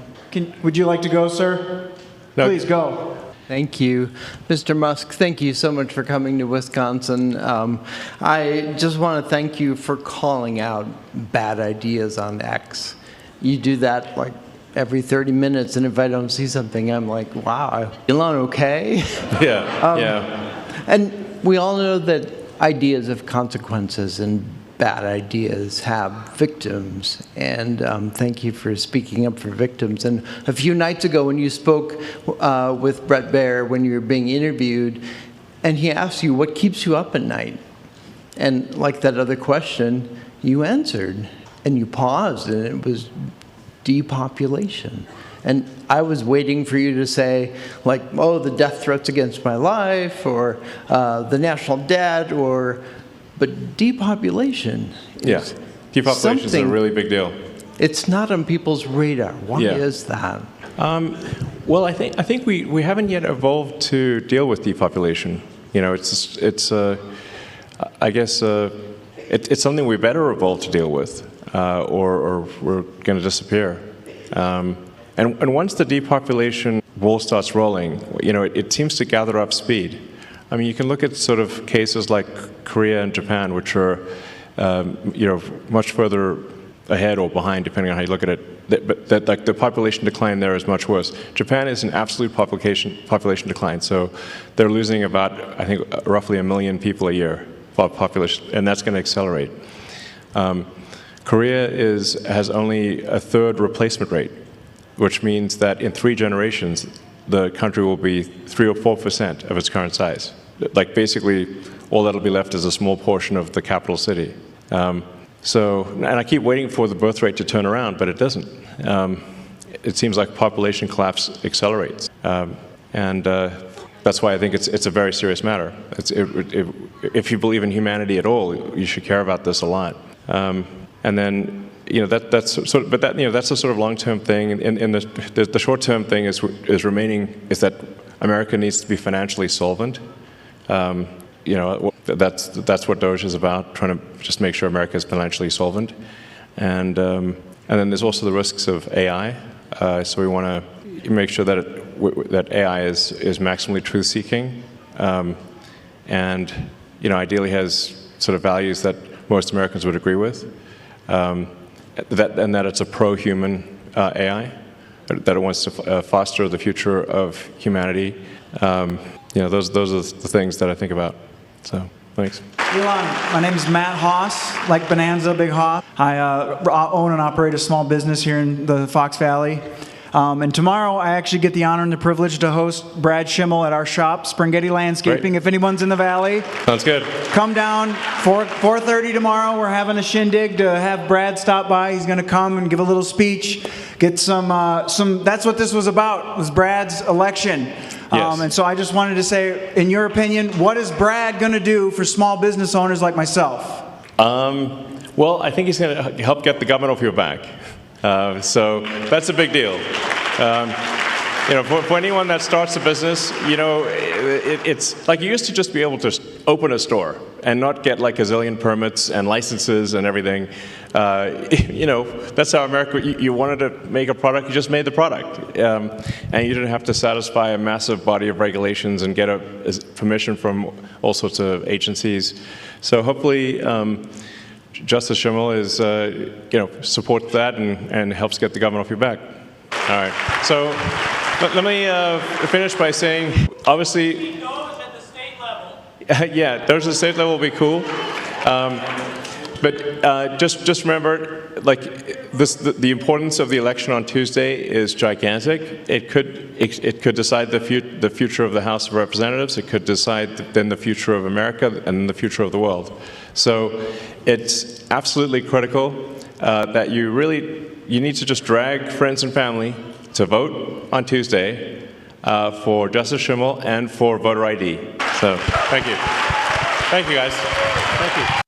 Would you like to go, sir? No. Please go. Thank you. Mr. Musk, thank you so much for coming to Wisconsin. I just want to thank you for calling out bad ideas on X. You do that like every 30 minutes, and if I don't see something, I'm like, wow, Elon okay? Yeah. And we all know that ideas have consequences, and bad ideas have victims. And thank you for speaking up for victims. And a few nights ago, when you spoke with Brett Baer, when you were being interviewed, and he asked you, what keeps you up at night? And like that other question, you answered, and you paused, and it was depopulation. And I was waiting for you to say, like, oh, the death threats against my life, or the national debt, but depopulation. Depopulation is a really big deal. It's not on people's radar. Why is that? Well, I think we haven't yet evolved to deal with depopulation. It's something we better evolve to deal with, or we're going to disappear. And once the depopulation wall starts rolling, it seems to gather up speed. I mean, you can look at sort of cases like Korea and Japan, which are, much further ahead or behind, depending on how you look at it. But the population decline there is much worse. Japan is an absolute population decline, so they're losing about, I think, roughly 1 million people a year population, and that's going to accelerate. Korea has only a third replacement rate, which means that in 3 generations, the country will be 3 or 4% of its current size. Like basically, all that'll be left is a small portion of the capital city. And I keep waiting for the birth rate to turn around, but it doesn't. It seems like population collapse accelerates. That's why I think it's a very serious matter. If you believe in humanity at all, you should care about this a lot. And then, that's a sort of long-term thing. And the short-term thing is that America needs to be financially solvent. That's what Doge is about, trying to just make sure America is financially solvent. And then there's also the risks of AI. So we want to make sure that that AI is maximally truth-seeking, and ideally has sort of values that most Americans would agree with, and that it's a pro-human AI, that it wants to foster the future of humanity. Those are the things that I think about. So, thanks. Elon, my name is Matt Haas, like Bonanza, Big Haas. I own and operate a small business here in the Fox Valley. And tomorrow I actually get the honor and the privilege to host Brad Schimmel at our shop, Springhetti Landscaping. Great. If anyone's in the valley, sounds good. Come down 4:30 tomorrow. We're having a shindig to have Brad stop by. He's going to come and give a little speech, get some. That's what this was about. Was Brad's election. Yes. And so I just wanted to say, in your opinion, what is Brad going to do for small business owners like myself? Well, I think he's going to help get the government off your back. So that's a big deal. For anyone that starts a business, it's like you used to just be able to open a store and not get like a zillion permits and licenses and everything. That's how America, you wanted to make a product, you just made the product. And you didn't have to satisfy a massive body of regulations and get permission from all sorts of agencies. So hopefully, Justice Schimmel is, supports that and helps get the government off your back. All right. So let me finish by saying, obviously, yeah, those at the state level will be cool. But just remember, the importance of the election on Tuesday is gigantic. It could decide the future of the House of Representatives. It could decide then the future of America and the future of the world. So it's absolutely critical that you need to just drag friends and family to vote on Tuesday for Justice Schimmel and for voter ID. So thank you. Thank you, guys. Thank you.